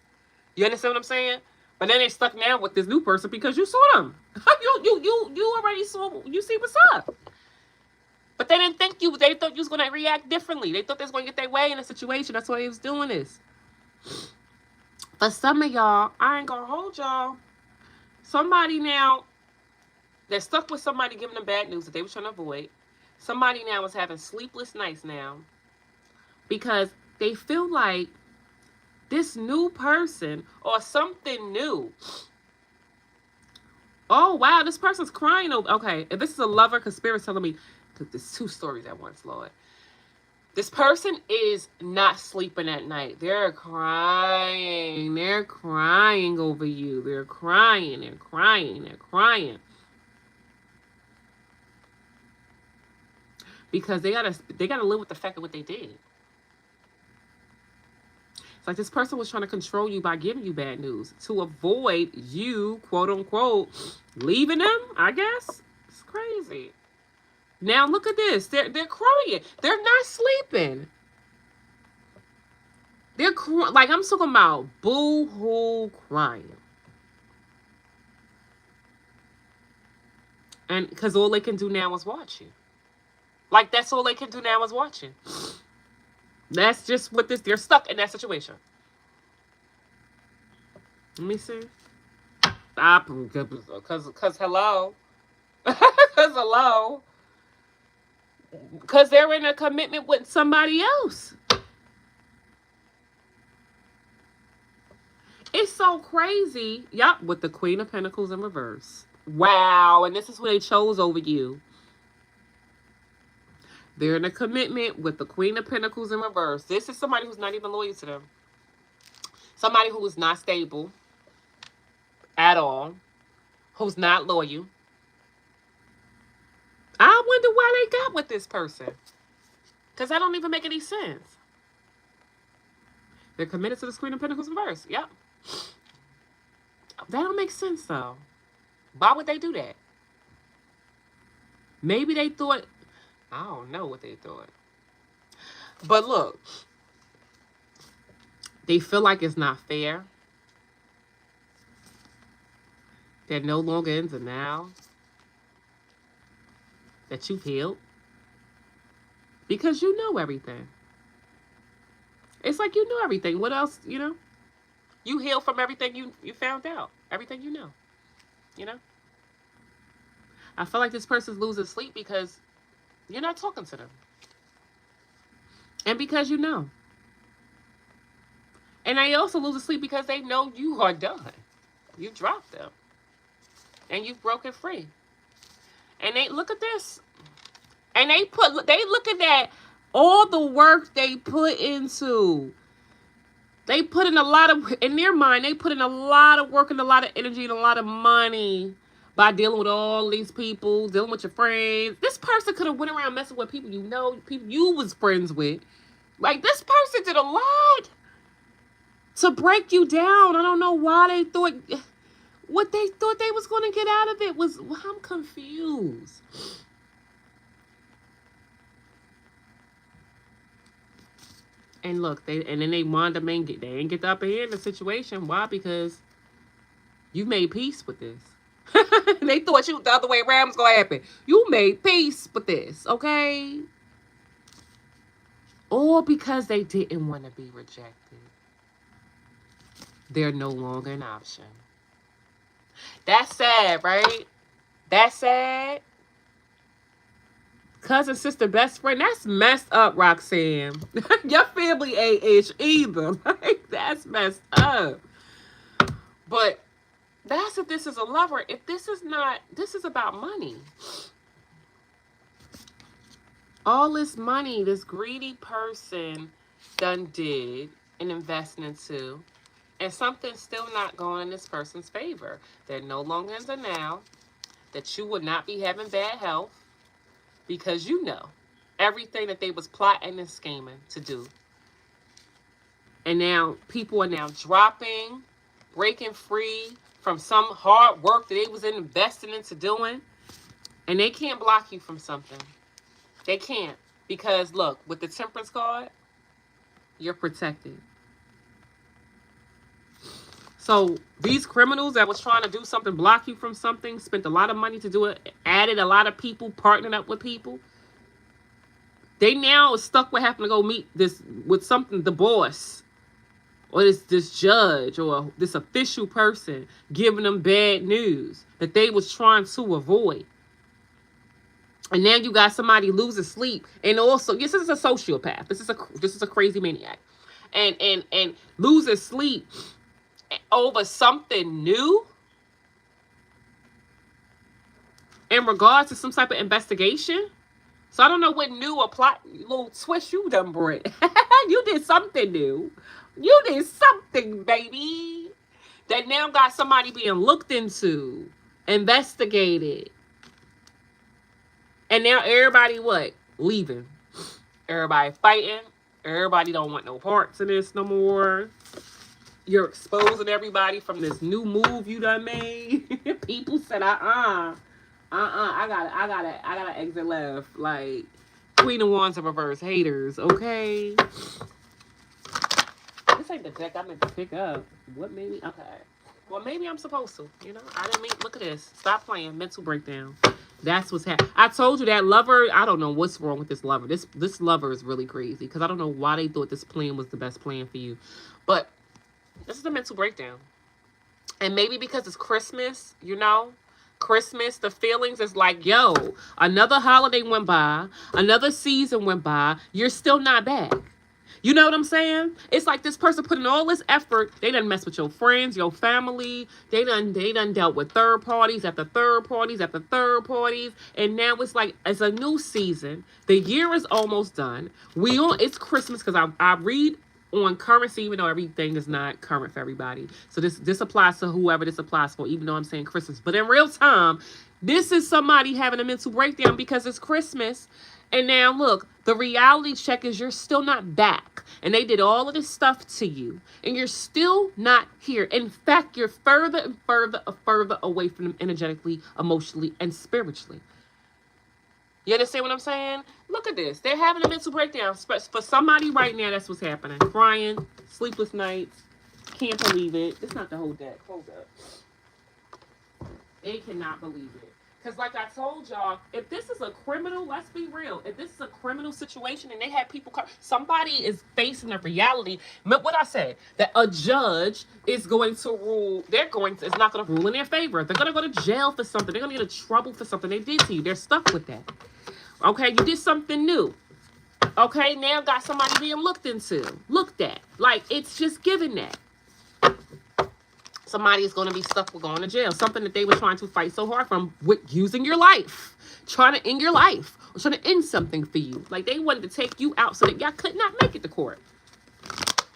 Speaker 1: You understand what I'm saying? But then they stuck now with this new person because you saw them. you already saw, you see what's up. But they didn't think they thought you was going to react differently. They thought they was going to get their way in the situation. That's why they was doing this. For some of y'all, I ain't going to hold y'all. Somebody now, they're stuck with somebody giving them bad news that they were trying to avoid. Somebody now is having sleepless nights now because they feel like this new person or something new. Oh, wow, this person's crying over. Okay, if this is a lover, because Spirit's telling me, because there's two stories at once, Lord. This person is not sleeping at night. They're crying. They're crying over you. They're crying. They're crying. They're crying. Because they gotta live with the fact of what they did. It's like this person was trying to control you by giving you bad news to avoid you, quote unquote, leaving them, I guess. It's crazy. Now look at this. They're crying. They're not sleeping. They're like, I'm talking about boo-hoo crying. And because all they can do now is watch you. Like, that's all they can do now is watching. That's just what they're stuck in that situation. Let me see. Stop. Because hello. Because hello. Because they're in a commitment with somebody else. It's so crazy. Yup, with the Queen of Pentacles in reverse. Wow. And this is who they chose over you. They're in a commitment with the Queen of Pentacles in reverse. This is somebody who's not even loyal to them. Somebody who is not stable at all. Who's not loyal. I wonder why they got with this person. Because that don't even make any sense. They're committed to the Queen of Pentacles in reverse. Yep. That don't make sense, though. Why would they do that? Maybe they thought... I don't know what they thought. But look. They feel like it's not fair. That no longer ends a now. That you've healed. Because you know everything. It's like you know everything. What else, you know? You heal from everything you found out. Everything you know. You know? I feel like this person's losing sleep because you're not talking to them. And because you know. And they also lose sleep because they know you are done. You dropped them. And you've broken free. And they look at this. And they looking at all the work they put into. They put in a lot of, in their mind, they put in a lot of work and a lot of energy and a lot of money by dealing with all these people, dealing with your friends. This person could have went around messing with people you know, people you was friends with. Like, this person did a lot to break you down. I don't know why they thought, what they thought they was going to get out of it was, I'm confused. And look, and then they wound up they ain't get the upper hand in the situation. Why? Because you made peace with this. They thought the other way around was gonna happen. You made peace with this, okay? Or because they didn't want to be rejected. They're no longer an option. That's sad, right? That's sad. Cousin, sister, best friend. That's messed up, Roxanne. Your family ain't ish either. Like, that's messed up. But that's if this is a lover. If this is not, this is about money. All this money this greedy person done did an investment into, and something's still not going in this person's favor. They're no longer in the now. that you would not be having bad health because you know everything that they was plotting and scheming to do. And now people are now dropping, breaking free from some hard work that they was investing into doing. And they can't block you from something. They can't. Because look, with the Temperance card, you're protected. So these criminals that was trying to do something, block you from something, spent a lot of money to do it, added a lot of people, partnered up with people. They now are stuck with having to go meet this with something, the boss, or this judge, or this official person giving them bad news that they was trying to avoid. And now you got somebody losing sleep, and also this is a sociopath. This is a crazy maniac, and losing sleep over something new in regards to some type of investigation. So I don't know what new or plot little twist you done brought. You did something new. You did something, baby, that now got somebody being looked into, investigated. And now everybody what? Leaving. Everybody fighting. Everybody don't want no parts in this no more. You're exposing everybody from this new move you done made. People said, I gotta exit left. Like, Queen of Wands in reverse, haters, okay? This ain't the deck I meant to pick up. What made me? Okay. Well, maybe I'm supposed to. You know, I didn't mean. Look at this. Stop playing. Mental breakdown. That's what's happening. I told you that lover. I don't know what's wrong with this lover. This lover is really crazy because I don't know why they thought this plan was the best plan for you, but this is a mental breakdown. And maybe because it's Christmas, you know. Christmas, the feelings is like, yo, another holiday went by, another season went by, you're still not back. You know what I'm saying? It's like this person put in all this effort. They done mess with your friends, your family. They done dealt with third parties after third parties after third parties. And now it's like, it's a new season. The year is almost done. It's Christmas because I read on currency, even though everything is not current for everybody. So this applies to whoever this applies for, even though I'm saying Christmas. But in real time, this is somebody having a mental breakdown because it's Christmas. And now look, the reality check is you're still not back. And they did all of this stuff to you. And you're still not here. In fact, you're further and further away from them energetically, emotionally, and spiritually. You understand what I'm saying? Look at this. They're having a mental breakdown. For somebody right now, that's what's happening. Crying, sleepless nights, can't believe it. It's not the whole deck. Hold up. They cannot believe it. Because like I told y'all, if this is a criminal, let's be real. If this is a criminal situation and they have people come, somebody is facing a reality. What I said, that a judge is going to rule, it's not going to rule in their favor. They're going to go to jail for something. They're going to get in trouble for something they did to you. They're stuck with that. Okay, you did something new. Okay, now got somebody being looked at. Like, it's just given that. Somebody is going to be stuck with going to jail. Something that they were trying to fight so hard from with using your life. Trying to end your life. Or trying to end something for you. Like, they wanted to take you out so that y'all could not make it to court.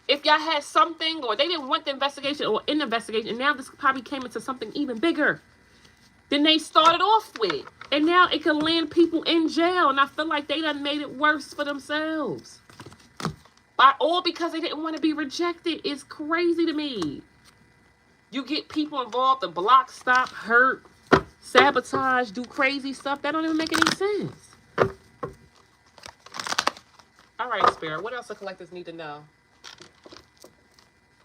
Speaker 1: If y'all had something, or they didn't want the investigation, or in the investigation, and now this probably came into something even bigger than they started off with. And now it can land people in jail. And I feel like they done made it worse for themselves. All because they didn't want to be rejected. It's crazy to me. You get people involved to block, stop, hurt, sabotage, do crazy stuff. That don't even make any sense. All right, Spirit. What else the collectors need to know?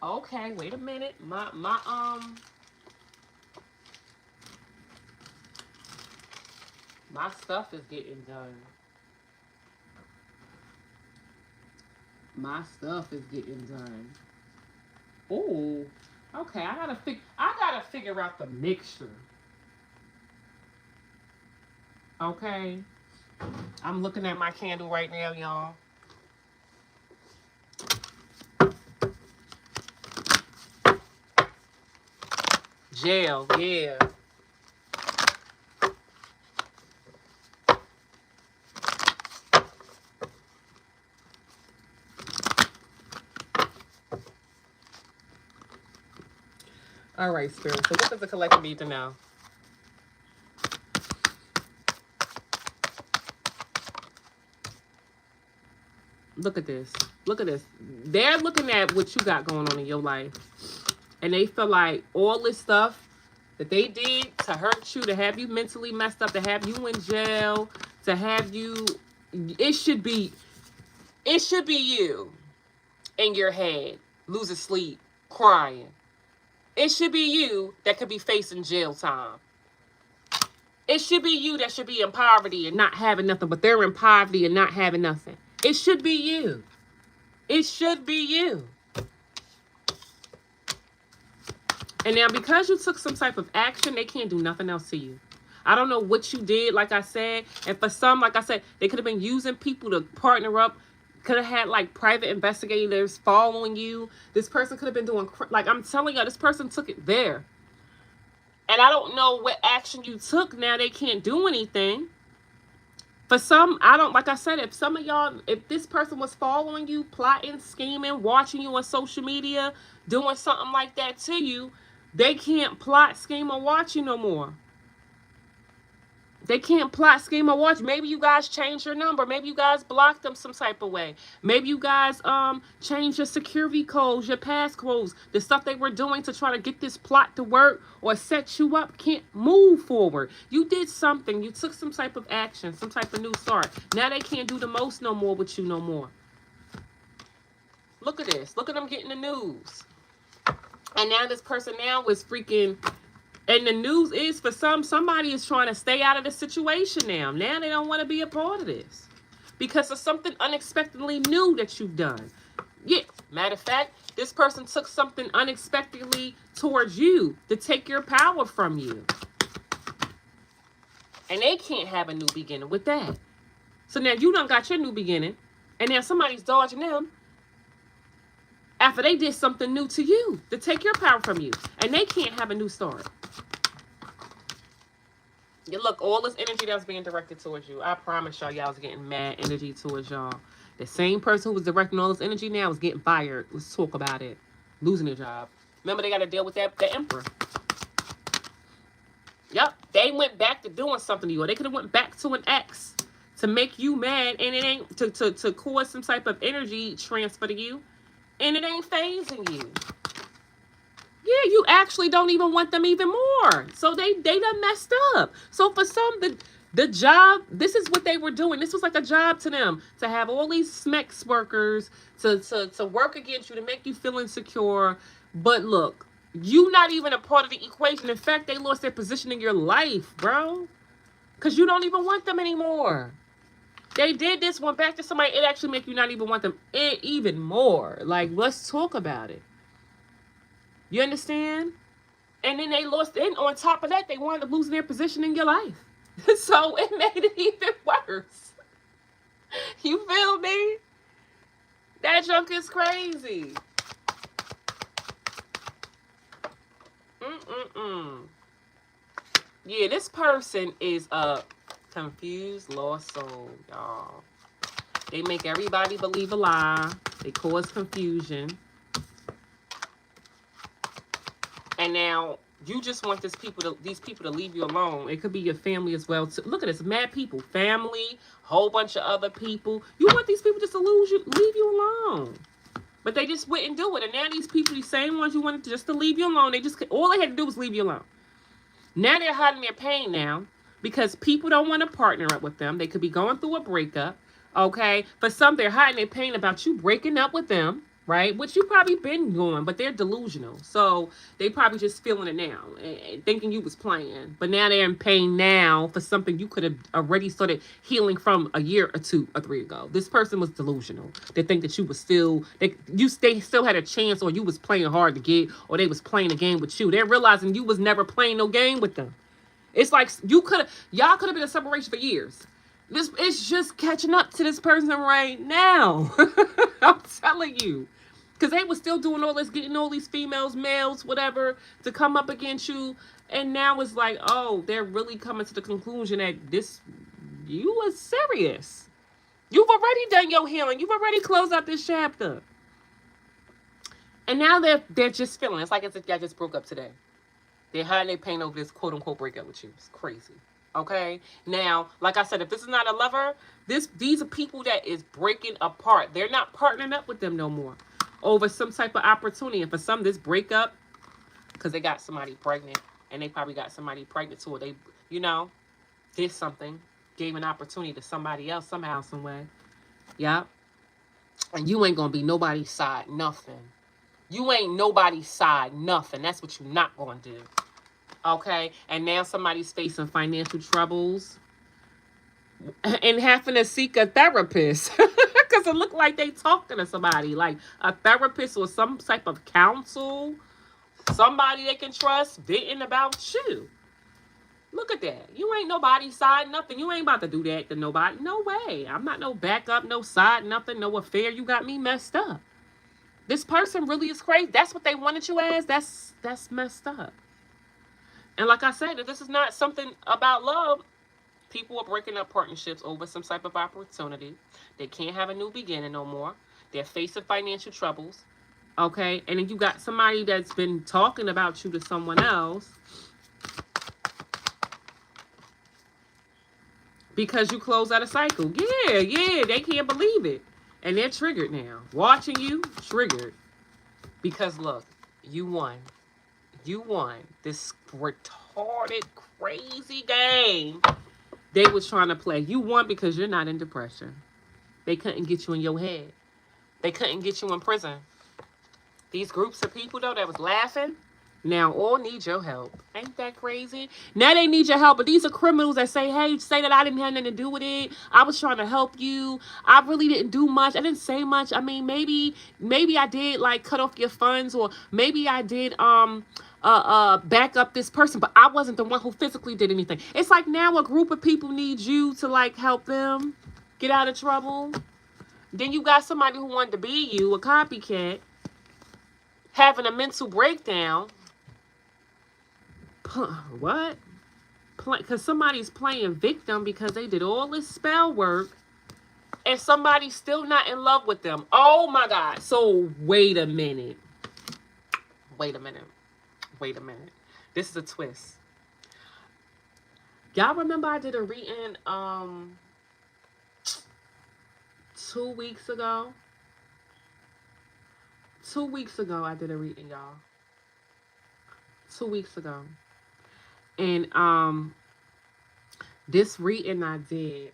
Speaker 1: Okay, wait a minute. My stuff is getting done. My stuff is getting done. Ooh. Okay, I gotta figure out the mixture. Okay. I'm looking at my candle right now, y'all. Jail, yeah. All right, Spirit. So what does the collector need to know? Look at this. Look at this. They're looking at what you got going on in your life. And they feel like all this stuff that they did to hurt you, to have you mentally messed up, to have you in jail, to have you, it should be you in your head, losing sleep, crying. It should be you that could be facing jail time. It should be you that should be in poverty and not having nothing, but they're in poverty and not having nothing. It should be you. It should be you. And now because you took some type of action, they can't do nothing else to you. I don't know what you did, like I said. And for some, like I said, they could have been using people to partner up. Could have had like private investigators following you. This person could have been doing, like I'm telling you, this person took it there. And I don't know what action you took. Now they can't do anything. For some, I don't, like I said, if some of y'all, if this person was following you, plotting, scheming, watching you on social media, doing something like that to you, they can't plot, scheme, or watch you no more. They can't plot, scheme, or watch. Maybe you guys changed your number. Maybe you guys blocked them some type of way. Maybe you guys changed your security codes, your passcodes, the stuff they were doing to try to get this plot to work or set you up can't move forward. You did something. You took some type of action, some type of new start. Now they can't do the most no more with you no more. Look at this. Look at them getting the news. And now this person now is freaking... And the news is, for somebody is trying to stay out of the situation now. Now they don't want to be a part of this. Because of something unexpectedly new that you've done. Yeah, matter of fact, this person took something unexpectedly towards you to take your power from you. And they can't have a new beginning with that. So now you done got your new beginning. And now somebody's dodging them after they did something new to you to take your power from you. And they can't have a new start. You look, all this energy that's being directed towards you. I promise y'all, y'all was getting mad energy towards y'all. The same person who was directing all this energy now is getting fired. Let's talk about it. Losing their job. Remember, they got to deal with that, the emperor. Yep, they went back to doing something to you. Or they could have went back to an ex to make you mad, and it ain't to cause some type of energy transfer to you, and it ain't phasing you. Yeah, you actually don't even want them even more. So they done messed up. So for some, the job, this is what they were doing. This was like a job to them, to have all these SMEX workers to work against you, to make you feel insecure. But look, you not even a part of the equation. In fact, they lost their position in your life, bro. Because you don't even want them anymore. They did this, went back to somebody, it actually make you not even want them even more. Like, let's talk about it. You understand? And then they lost, and on top of that, they wound up losing their position in your life. So it made it even worse. You feel me? That junk is crazy. Yeah, this person is a confused, lost soul, y'all. They make everybody believe a lie. They cause confusion. And now you just want these people to leave you alone. It could be your family as well too. Look at this, mad people, family, whole bunch of other people. You want these people just to leave you alone. But they just wouldn't do it. And now these people, these same ones you wanted just to leave you alone, all they had to do was leave you alone. Now they're hiding their pain now because people don't want to partner up with them. They could be going through a breakup. Okay, for some, they're hiding their pain about you breaking up with them. Right? Which you probably been going, but they're delusional. So they probably just feeling it now, thinking you was playing. But now they're in pain now for something you could have already started healing from a year or 2 or 3 ago. This person was delusional. They think that you was still, they still had a chance, or you was playing hard to get, or they was playing a game with you. They're realizing you was never playing no game with them. It's like y'all could have been in a separation for years. It's just catching up to this person right now. I'm telling you. Because they were still doing all this, getting all these females, males, whatever, to come up against you. And now it's like, oh, they're really coming to the conclusion that you was serious. You've already done your healing. You've already closed out this chapter. And now they're just feeling. It's like as if y'all just broke up today. They're hiding their pain over this quote-unquote breakup with you. It's crazy. Okay. Now, like I said, if this is not a lover, these are people that is breaking apart. They're not partnering up with them no more over some type of opportunity. And for some, this breakup because they got somebody pregnant, and they probably got somebody pregnant too. Or they, you know, did something, gave an opportunity to somebody else somehow, some way. Yeah. And you ain't gonna be nobody's side, nothing. You ain't nobody's side, nothing. That's what you not gonna do. Okay. And now somebody's facing financial troubles and having to seek a therapist because it looked like they talking to somebody, like a therapist or some type of counsel, somebody they can trust, venting about you. Look at that. You ain't nobody's side, nothing. You ain't about to do that to nobody. No way. I'm not no backup, no side, nothing, no affair. You got me messed up. This person really is crazy. That's what they wanted you as. That's messed up. And like I said, if this is not something about love, people are breaking up partnerships over some type of opportunity. They can't have a new beginning no more. They're facing financial troubles. Okay? And then you got somebody that's been talking about you to someone else because you close out a cycle. Yeah, they can't believe it. And they're triggered now. Watching you, triggered. Because look, you won. You won this retarded, crazy game they was trying to play. You won because you're not in depression. They couldn't get you in your head. They couldn't get you in prison. These groups of people, though, that was laughing, now all need your help. Ain't that crazy? Now they need your help, but these are criminals that say, hey, say that I didn't have nothing to do with it. I was trying to help you. I really didn't do much. I didn't say much. I mean, maybe I did, like, cut off your funds, or maybe I did, back up this person, but I wasn't the one who physically did anything. It's like now a group of people need you to, like, help them get out of trouble. Then you got somebody who wanted to be you, a copycat, having a mental breakdown. What? Because somebody's playing victim because they did all this spell work and somebody's still not in love with them. Oh my God. So wait a minute. This is a twist. Y'all remember I did a reading 2 weeks ago? 2 weeks ago I did a reading, y'all. 2 weeks ago. And this reading I did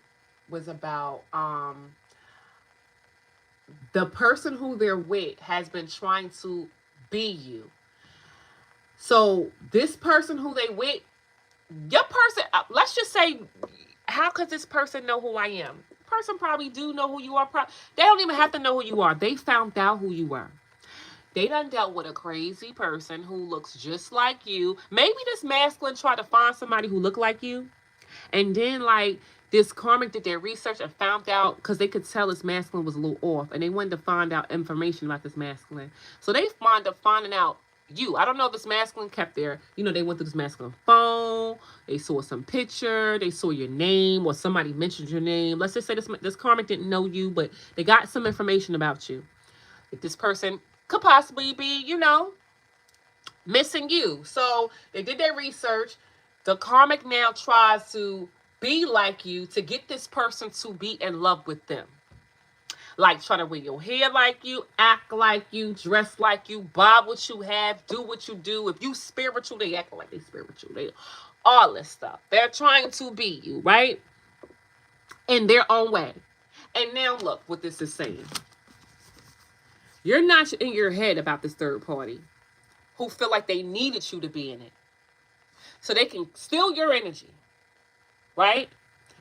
Speaker 1: was about the person who they're with has been trying to be you. So this person who they with, your person, let's just say, how could this person know who I am? The person probably do know who you are. They don't even have to know who you are. They found out who you are. They done dealt with a crazy person who looks just like you. Maybe this masculine tried to find somebody who looked like you. And then, like, this karmic did their research and found out, because they could tell this masculine was a little off. And they wanted to find out information about this masculine. So they wound up finding out you. I don't know if this masculine kept their, they went through this masculine phone. They saw some picture. They saw your name, or somebody mentioned your name. Let's just say this karmic didn't know you, but they got some information about you. If this person could possibly be, missing you. So they did their research. The karmic now tries to be like you to get this person to be in love with them. Like, try to wear your hair like you, act like you, dress like you, buy what you have, do what you do. If you spiritual, they act like they spiritual. They all this stuff. They're trying to be you, right? In their own way. And now look what this is saying. You're not in your head about this third party who feel like they needed you to be in it. So they can steal your energy, right?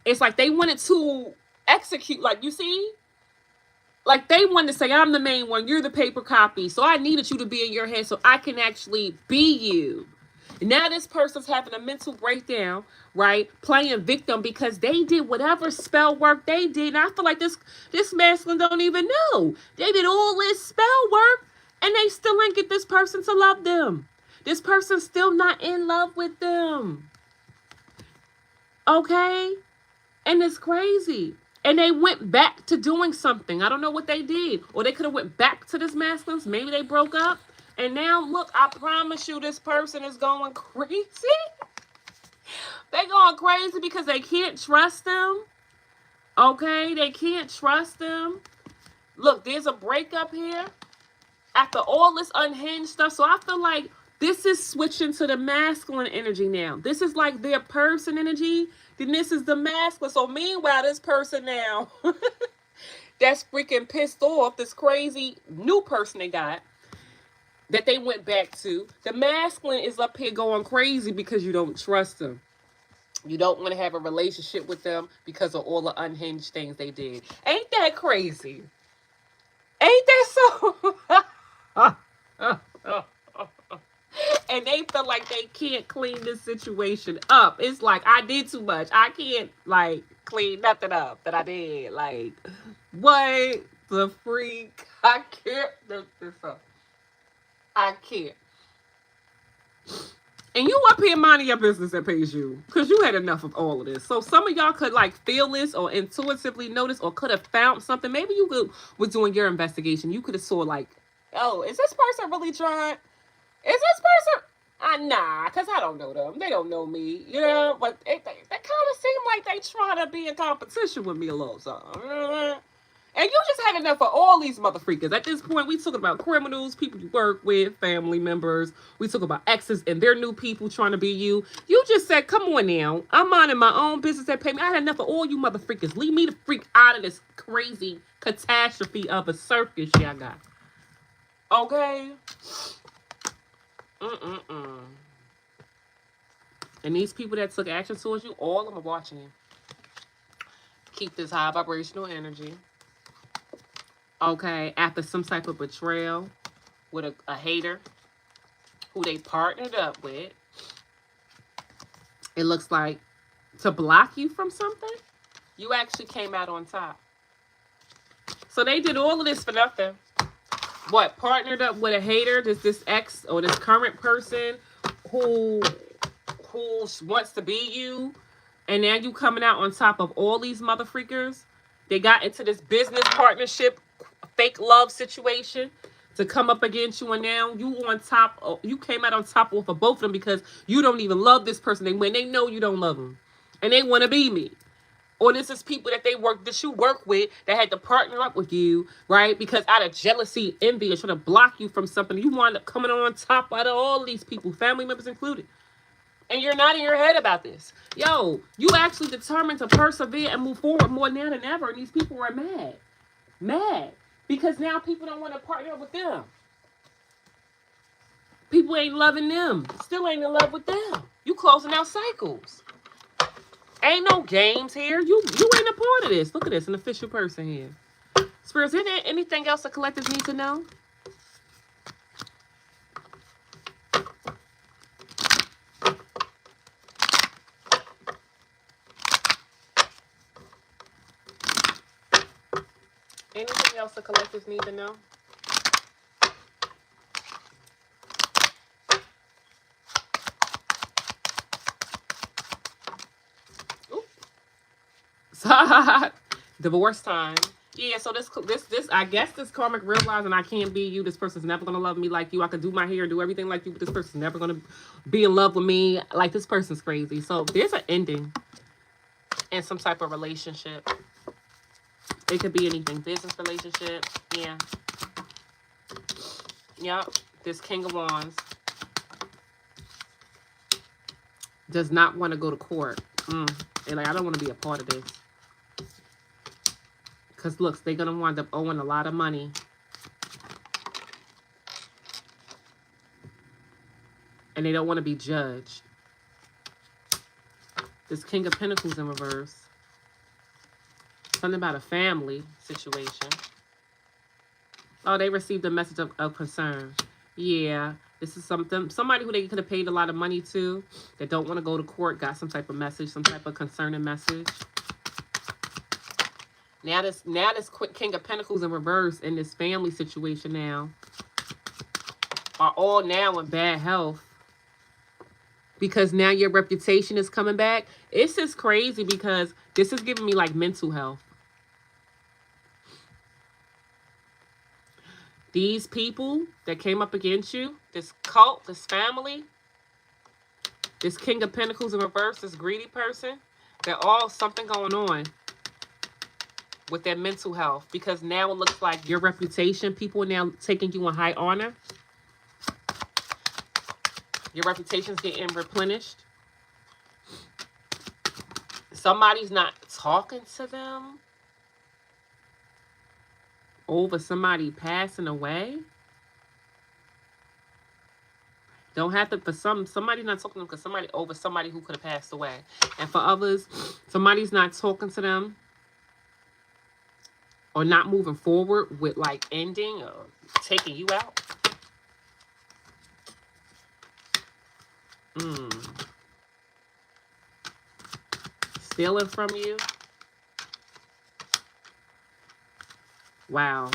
Speaker 1: It's like they wanted to execute, like, you see? Like, they wanted to say, I'm the main one, you're the paper copy, so I needed you to be in your head so I can actually be you. Now this person's having a mental breakdown, right? Playing victim because they did whatever spell work they did. And I feel like this masculine don't even know. They did all this spell work and they still ain't get this person to love them. This person's still not in love with them. Okay? And it's crazy. And they went back to doing something. I don't know what they did. Or they could have went back to this masculine. Maybe they broke up. And now, look, I promise you this person is going crazy. They going crazy because they can't trust them. Okay, they can't trust them. Look, there's a breakup here after all this unhinged stuff. So I feel like this is switching to the masculine energy now. This is like their person energy. Then this is the masculine. So meanwhile, this person now that's freaking pissed off, this crazy new person they got that they went back to, the masculine is up here going crazy because you don't trust them. You don't want to have a relationship with them because of all the unhinged things they did. Ain't that crazy? Ain't that so? And they feel like they can't clean this situation up. It's like, I did too much. I can't, like, clean nothing up that I did. Like, what the freak? I can't do this up. I can't. And you up here minding your business that pays you. Because you had enough of all of this. So some of y'all could like feel this or intuitively notice or could have found something. Maybe you was doing your investigation. You could have saw like, oh, is this person really trying? Is this person? Nah, because I don't know them. They don't know me. You know? But they kind of seem like they trying to be in competition with me a little something. And you just had enough of all these mother freakers. At this point, we talking about criminals, people you work with, family members. We talk about exes and their new people trying to be you. You just said, come on now. I'm minding my own business that pay me. I had enough of all you mother freakers. Leave me the freak out of this crazy catastrophe of a circus y'all got. Okay? And these people that took action towards you, all of them are watching you. Keep this high vibrational energy. Okay, after some type of betrayal with a hater who they partnered up with, it looks like to block you from something, you actually came out on top. So they did all of this for nothing. What, partnered up with a hater, this ex or this current person who wants to be you, and now you coming out on top of all these mother freakers. They got into this business partnership, fake love situation to come up against you, and now you on top. You came out on top of both of them because you don't even love this person. When they know you don't love them, and they want to be me. Or this is people that you work with that had to partner up with you, right? Because out of jealousy, envy, or trying to block you from something, you wind up coming on top out of all these people, family members included. And you're not in your head about this. Yo, you actually determined to persevere and move forward more now than ever. And these people are mad. Mad. Because now people don't want to partner with them. People ain't loving them. Still ain't in love with them. You closing out cycles. Ain't no games here. You ain't a part of this. Look at this, an official person here. Spirits, is there anything else the collectors need to know? Anything else the collectors need to know? Divorce time. Yeah, so this I guess this karmic realizing I can't be you. This person's never gonna love me like you. I could do my hair, do everything like you, but this person's never gonna be in love with me. Like, this person's crazy. So there's an ending in some type of relationship. It could be anything. Business relationship. Yeah. Yep. This King of Wands does not want to go to court. And like, I don't want to be a part of this. Because, look, they're going to wind up owing a lot of money. And they don't want to be judged. This King of Pentacles in reverse. Something about a family situation. Oh, they received a message of concern. Yeah. This is somebody who they could have paid a lot of money to. That don't want to go to court. Got some type of message. Some type of concerning message. Now this King of Pentacles in reverse in this family situation now are all now in bad health. Because now your reputation is coming back. It's just crazy because this is giving me like mental health. These people that came up against you, this cult, this family, This King of Pentacles in reverse, this greedy person, they're all something going on with their mental health, because now it looks like your reputation, people are now taking you in high honor. Your reputation's getting replenished. Somebody's not talking to them over somebody passing away. Don't have to, for somebody's not talking to them because somebody over somebody who could have passed away. And for others, somebody's not talking to them or not moving forward with like ending or taking you out. Stealing from you. Wow.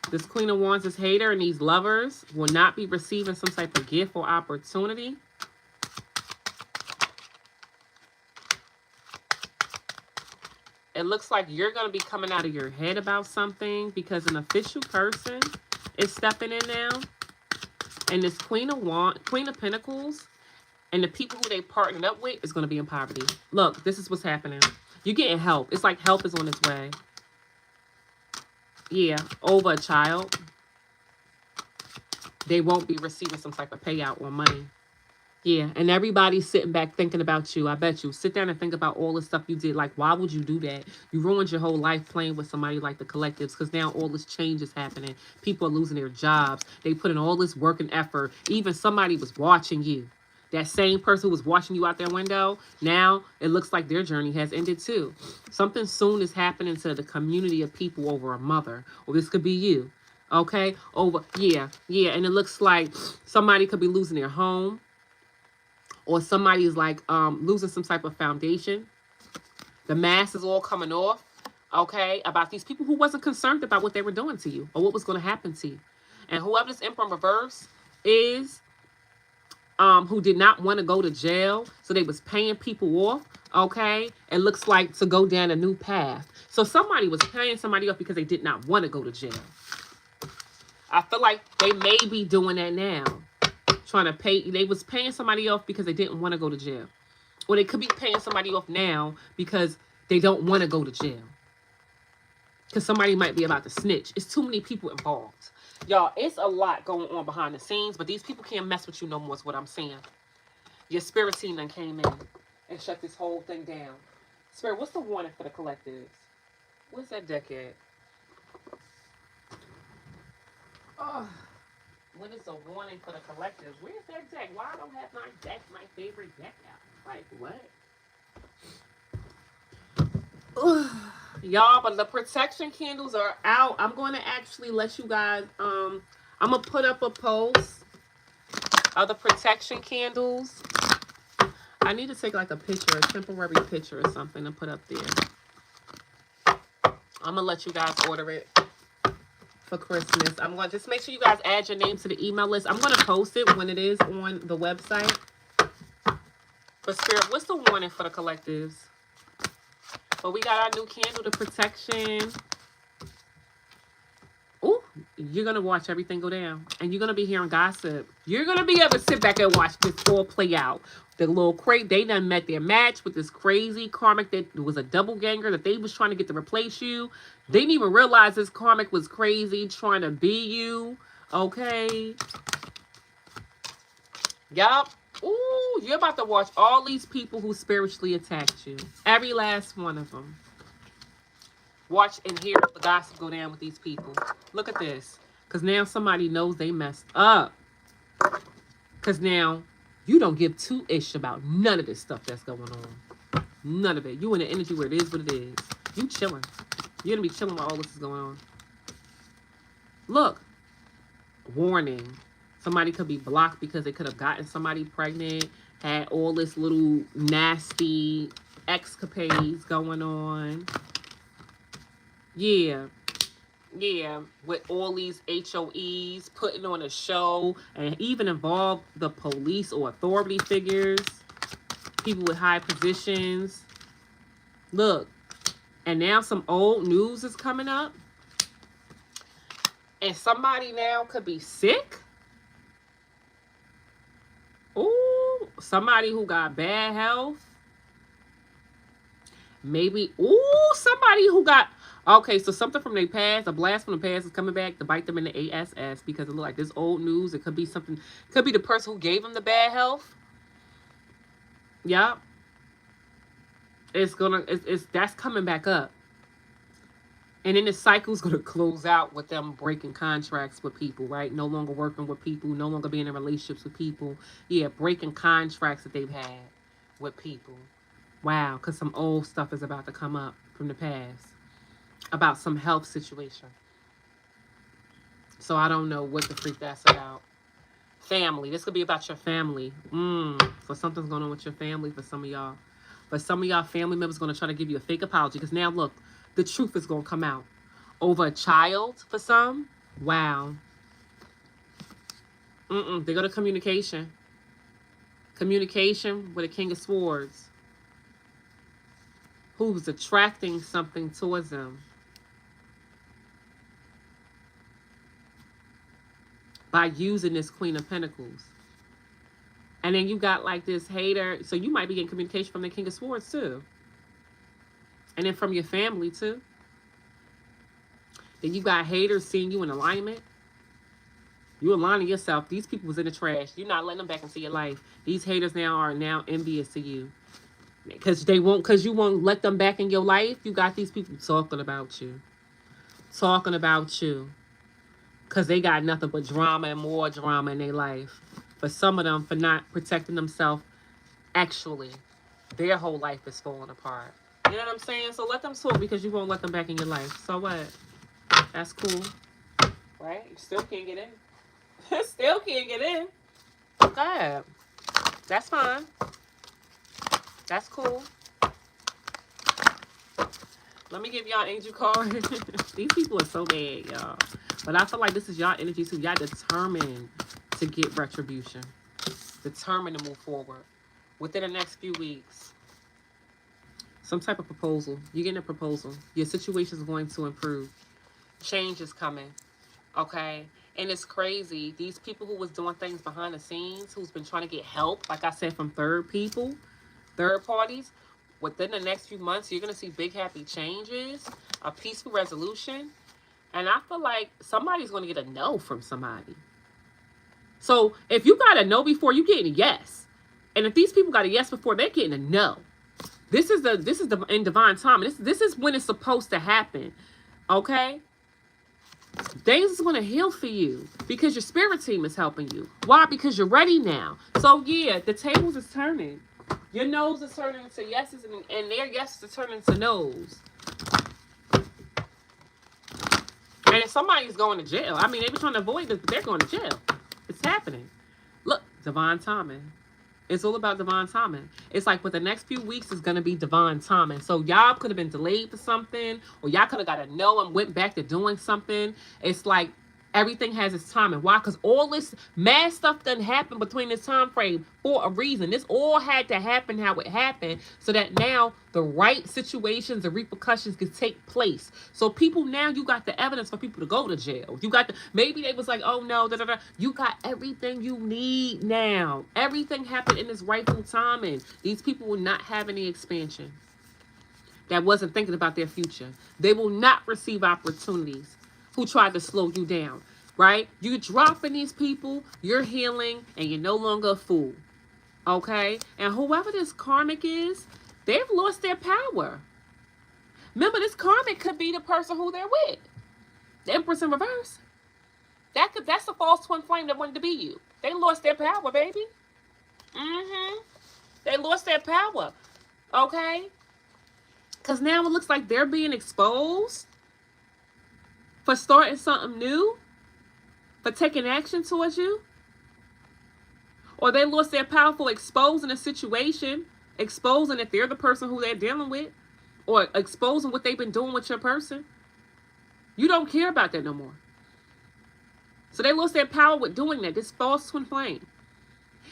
Speaker 1: This Queen of Wands, this hater, and these lovers will not be receiving some type of gift or opportunity. It looks like you're going to be coming out of your head about something because an official person is stepping in now. And this Queen of Pentacles, and the people who they partnered up with is going to be in poverty. Look, this is what's happening. You're getting help. It's like help is on its way. Yeah, over a child. They won't be receiving some type of payout or money. Yeah, and everybody's sitting back thinking about you. I bet you. Sit down and think about all the stuff you did. Like, why would you do that? You ruined your whole life playing with somebody like the Collectives, because now all this change is happening. People are losing their jobs. They put in all this work and effort. Even somebody was watching you. That same person who was watching you out their window, now it looks like their journey has ended too. Something soon is happening to the community of people over a mother. Or this could be you. Okay? Over, yeah. And it looks like somebody could be losing their home. Or somebody is like losing some type of foundation. The mask is all coming off, okay, about these people who wasn't concerned about what they were doing to you or what was going to happen to you. And whoever this Emperor in reverse is, who did not want to go to jail, so they was paying people off, okay, it looks like to go down a new path. So somebody was paying somebody off because they did not want to go to jail. I feel like they may be doing that now. Trying to pay, they was paying somebody off because they didn't want to go to jail. Or they could be paying somebody off now because they don't want to go to jail. Because somebody might be about to snitch. It's too many people involved. Y'all, it's a lot going on behind the scenes, but these people can't mess with you no more is what I'm saying. Your spirit team then came in and shut this whole thing down. Spirit, what's the warning for the collectives? Where's that deck at? Oh. What is a warning for the collectives? Where's that deck? Why I don't have my deck, my favorite deck out? Like, what? Y'all, but the protection candles are out. I'm going to actually let you guys, I'm going to put up a post of the protection candles. I need to take like a picture, a temporary picture or something to put up there. I'm going to let you guys order it for Christmas. I'm going to just make sure you guys add your name to the email list. I'm going to post it when it is on the website. But Spirit, what's the warning for the collectives? But we got our new candle, the protection. Ooh, you're going to watch everything go down. And you're going to be hearing gossip. You're going to be able to sit back and watch this all play out. The little crate, they done met their match with this crazy karmic that was a double ganger that they was trying to get to replace you. They didn't even realize this karmic was crazy trying to be you. Okay. Yup. Ooh, you're about to watch all these people who spiritually attacked you. Every last one of them. Watch and hear the gossip go down with these people. Look at this. Because now somebody knows they messed up. Because now you don't give two ish about none of this stuff that's going on. None of it. You in the energy where it is what it is. You chilling. You're going to be chilling while all this is going on. Look. Warning. Somebody could be blocked because they could have gotten somebody pregnant. Had all this little nasty escapades going on. Yeah. Yeah, with all these HOEs putting on a show and even involve the police or authority figures, people with high positions. Look, and now some old news is coming up. And somebody now could be sick. Ooh, somebody who got bad health. Maybe, somebody who got, okay, so something from their past, a blast from the past is coming back to bite them in the ass because it look like this old news. It could be something, could be the person who gave them the bad health. Yeah. That's coming back up. And then the cycle's going to close out with them breaking contracts with people, right? No longer working with people, no longer being in relationships with people. Yeah, breaking contracts that they've had with people. Wow, because some old stuff is about to come up from the past about some health situation. So I don't know what the freak that's about. Family. This could be about your family. For something's going on with your family for some of y'all. But some of y'all family members going to try to give you a fake apology. Because now, look, the truth is going to come out. Over a child for some. Wow. They go to communication. Communication with a King of Swords. Who's attracting something towards them. By using this Queen of Pentacles. And then you got like this hater. So you might be getting communication from the King of Swords too. And then from your family too. Then you got haters seeing you in alignment. You aligning yourself. These people was in the trash. You're not letting them back into your life. These haters are now envious to you. Because you won't let them back in your life. You got these people talking about you. Talking about you. Because they got nothing but drama and more drama in their life. For some of them, for not protecting themselves, actually, their whole life is falling apart. You know what I'm saying? So let them talk because you won't let them back in your life. So what? That's cool. Right? You still can't get in. Still can't get in. Go ahead. That's fine. That's cool. Let me give y'all an angel card. These people are so bad, y'all. But I feel like this is y'all energy too. Y'all determined to get retribution. Determined to move forward. Within the next few weeks. Some type of proposal. You're getting a proposal. Your situation is going to improve. Change is coming. Okay? And it's crazy. These people who was doing things behind the scenes, who's been trying to get help, like I said, from third parties, within the next few months, you're going to see big, happy changes, a peaceful resolution. And I feel like somebody's going to get a no from somebody. So if you got a no before, you getting a yes. And if these people got a yes before, they're getting a no. This is the in divine time. This is when it's supposed to happen. Okay? Things is going to heal for you because your spirit team is helping you. Why? Because you're ready now. So yeah, the tables is turning. Your no's is turning into yeses and their yeses are turning into no's. And if somebody's going to jail, I mean, they be trying to avoid this, but they're going to jail. It's happening. Look, divine timing. It's all about divine timing. It's like with the next few weeks is going to be divine timing. So y'all could have been delayed for something, or y'all could have got a no and went back to doing something. It's like everything has its timing. Why? Because all this mad stuff doesn't happen between this time frame for a reason. This all had to happen how it happened so that now the right situations and repercussions can take place. So people now, you got the evidence for people to go to jail. You got maybe they was like, oh no, da, da, da. You got everything you need now. Everything happened in its rightful timing. These people will not have any expansion that wasn't thinking about their future. They will not receive opportunities who tried to slow you down, right? You're dropping these people, you're healing, and you're no longer a fool, okay? And whoever this karmic is, they've lost their power. Remember, this karmic could be the person who they're with. The Empress in reverse. That's the false twin flame that wanted to be you. They lost their power, baby. They lost their power, okay? Because now it looks like they're being exposed for starting something new, for taking action towards you. Or they lost their power for exposing a situation, exposing that they're the person who they're dealing with, or exposing what they've been doing with your person. You don't care about that no more. So they lost their power with doing that, this false twin flame.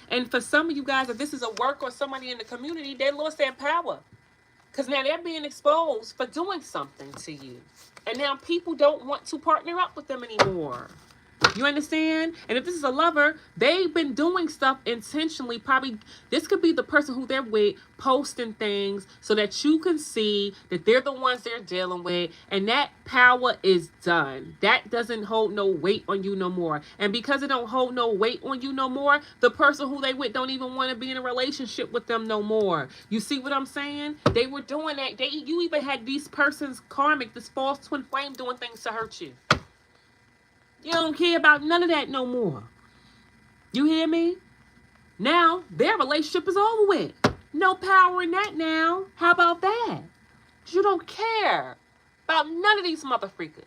Speaker 1: And for some of you guys, if this is a work or somebody in the community, they lost their power. Because now they're being exposed for doing something to you. And now people don't want to partner up with them anymore. You understand? And if this is a lover, they've been doing stuff intentionally. Probably this could be the person who they're with posting things so that you can see that they're the ones they're dealing with. And that power is done. That doesn't hold no weight on you no more. And because it don't hold no weight on you no more, the person who they with don't even want to be in a relationship with them no more. You see what I'm saying? They were doing that. You even had these persons karmic, this false twin flame doing things to hurt you. You don't care about none of that no more. You hear me? Now, their relationship is over with. No power in that now. How about that? You don't care about none of these mother freakers.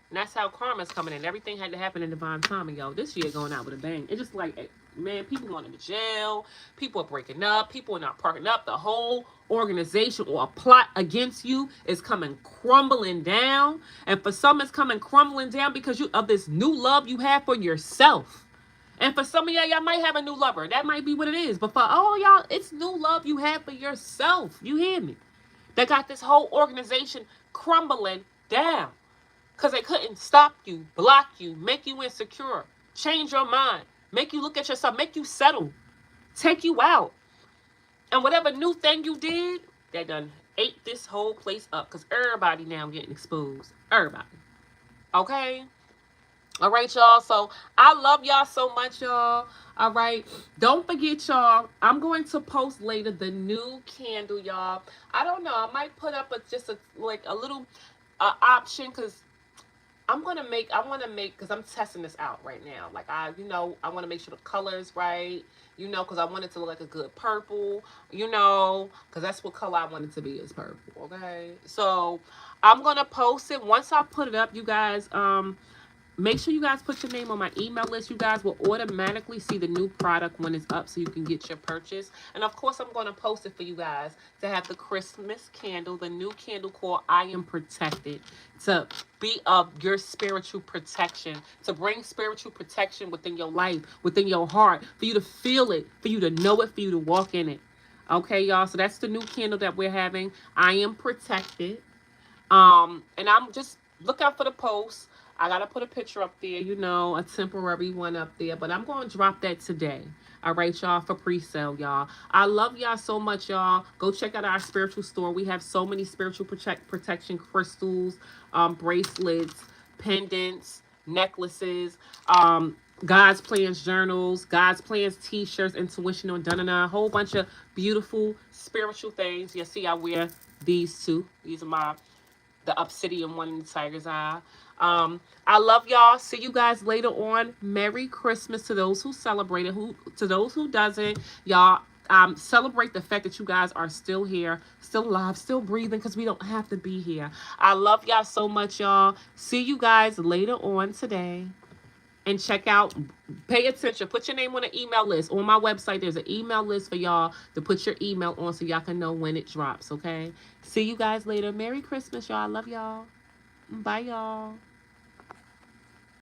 Speaker 1: And that's how karma's coming in. Everything had to happen in divine timing, yo. This year going out with a bang. It's just like, man, people going to jail. People are breaking up. People are not parking up. The whole organization or a plot against you is coming crumbling down. And for some, it's coming crumbling down because of this new love you have for yourself. And for some of y'all might have a new lover. That might be what it is. But for all y'all, it's new love you have for yourself. You hear me? That got this whole organization crumbling down. Because they couldn't stop you, block you, make you insecure, change your mind, make you look at yourself, make you settle, take you out. And whatever new thing you did, they done ate this whole place up. Because everybody now getting exposed. Everybody. Okay? All right, y'all. So I love y'all so much, y'all. All right. Don't forget, y'all. I'm going to post later the new candle, y'all. I don't know. I might put up just a little option because I want to make, because I'm testing this out right now. Like, I want to make sure the color is right, because I want it to look like a good purple, because that's what color I want it to be, is purple, okay? So, I'm going to post it. Once I put it up, you guys, make sure you guys put your name on my email list. You guys will automatically see the new product when it's up so you can get your purchase. And of course, I'm going to post it for you guys to have the Christmas candle, the new candle called I Am Protected, to be of your spiritual protection, to bring spiritual protection within your life, within your heart, for you to feel it, for you to know it, for you to walk in it. Okay, y'all? So that's the new candle that we're having. I Am Protected. And I'm just, look out for the post. I got to put a picture up there, a temporary one up there. But I'm going to drop that today. All right, y'all, for pre-sale, y'all. I love y'all so much, y'all. Go check out our spiritual store. We have so many spiritual protection crystals, bracelets, pendants, necklaces, God's Plans journals, God's Plans t-shirts, intuition on a whole bunch of beautiful spiritual things. You see, I wear these two. These are the obsidian one in the tiger's eye. I love y'all. See you guys later on. Merry Christmas to those who celebrate it. To those who doesn't, y'all, celebrate the fact that you guys are still here, still alive, still breathing, because we don't have to be here. I love y'all so much, y'all. See you guys later on today. And check out, pay attention, put your name on an email list. On my website, there's an email list for y'all to put your email on so y'all can know when it drops, okay? See you guys later. Merry Christmas, y'all. I love y'all. Bye, y'all.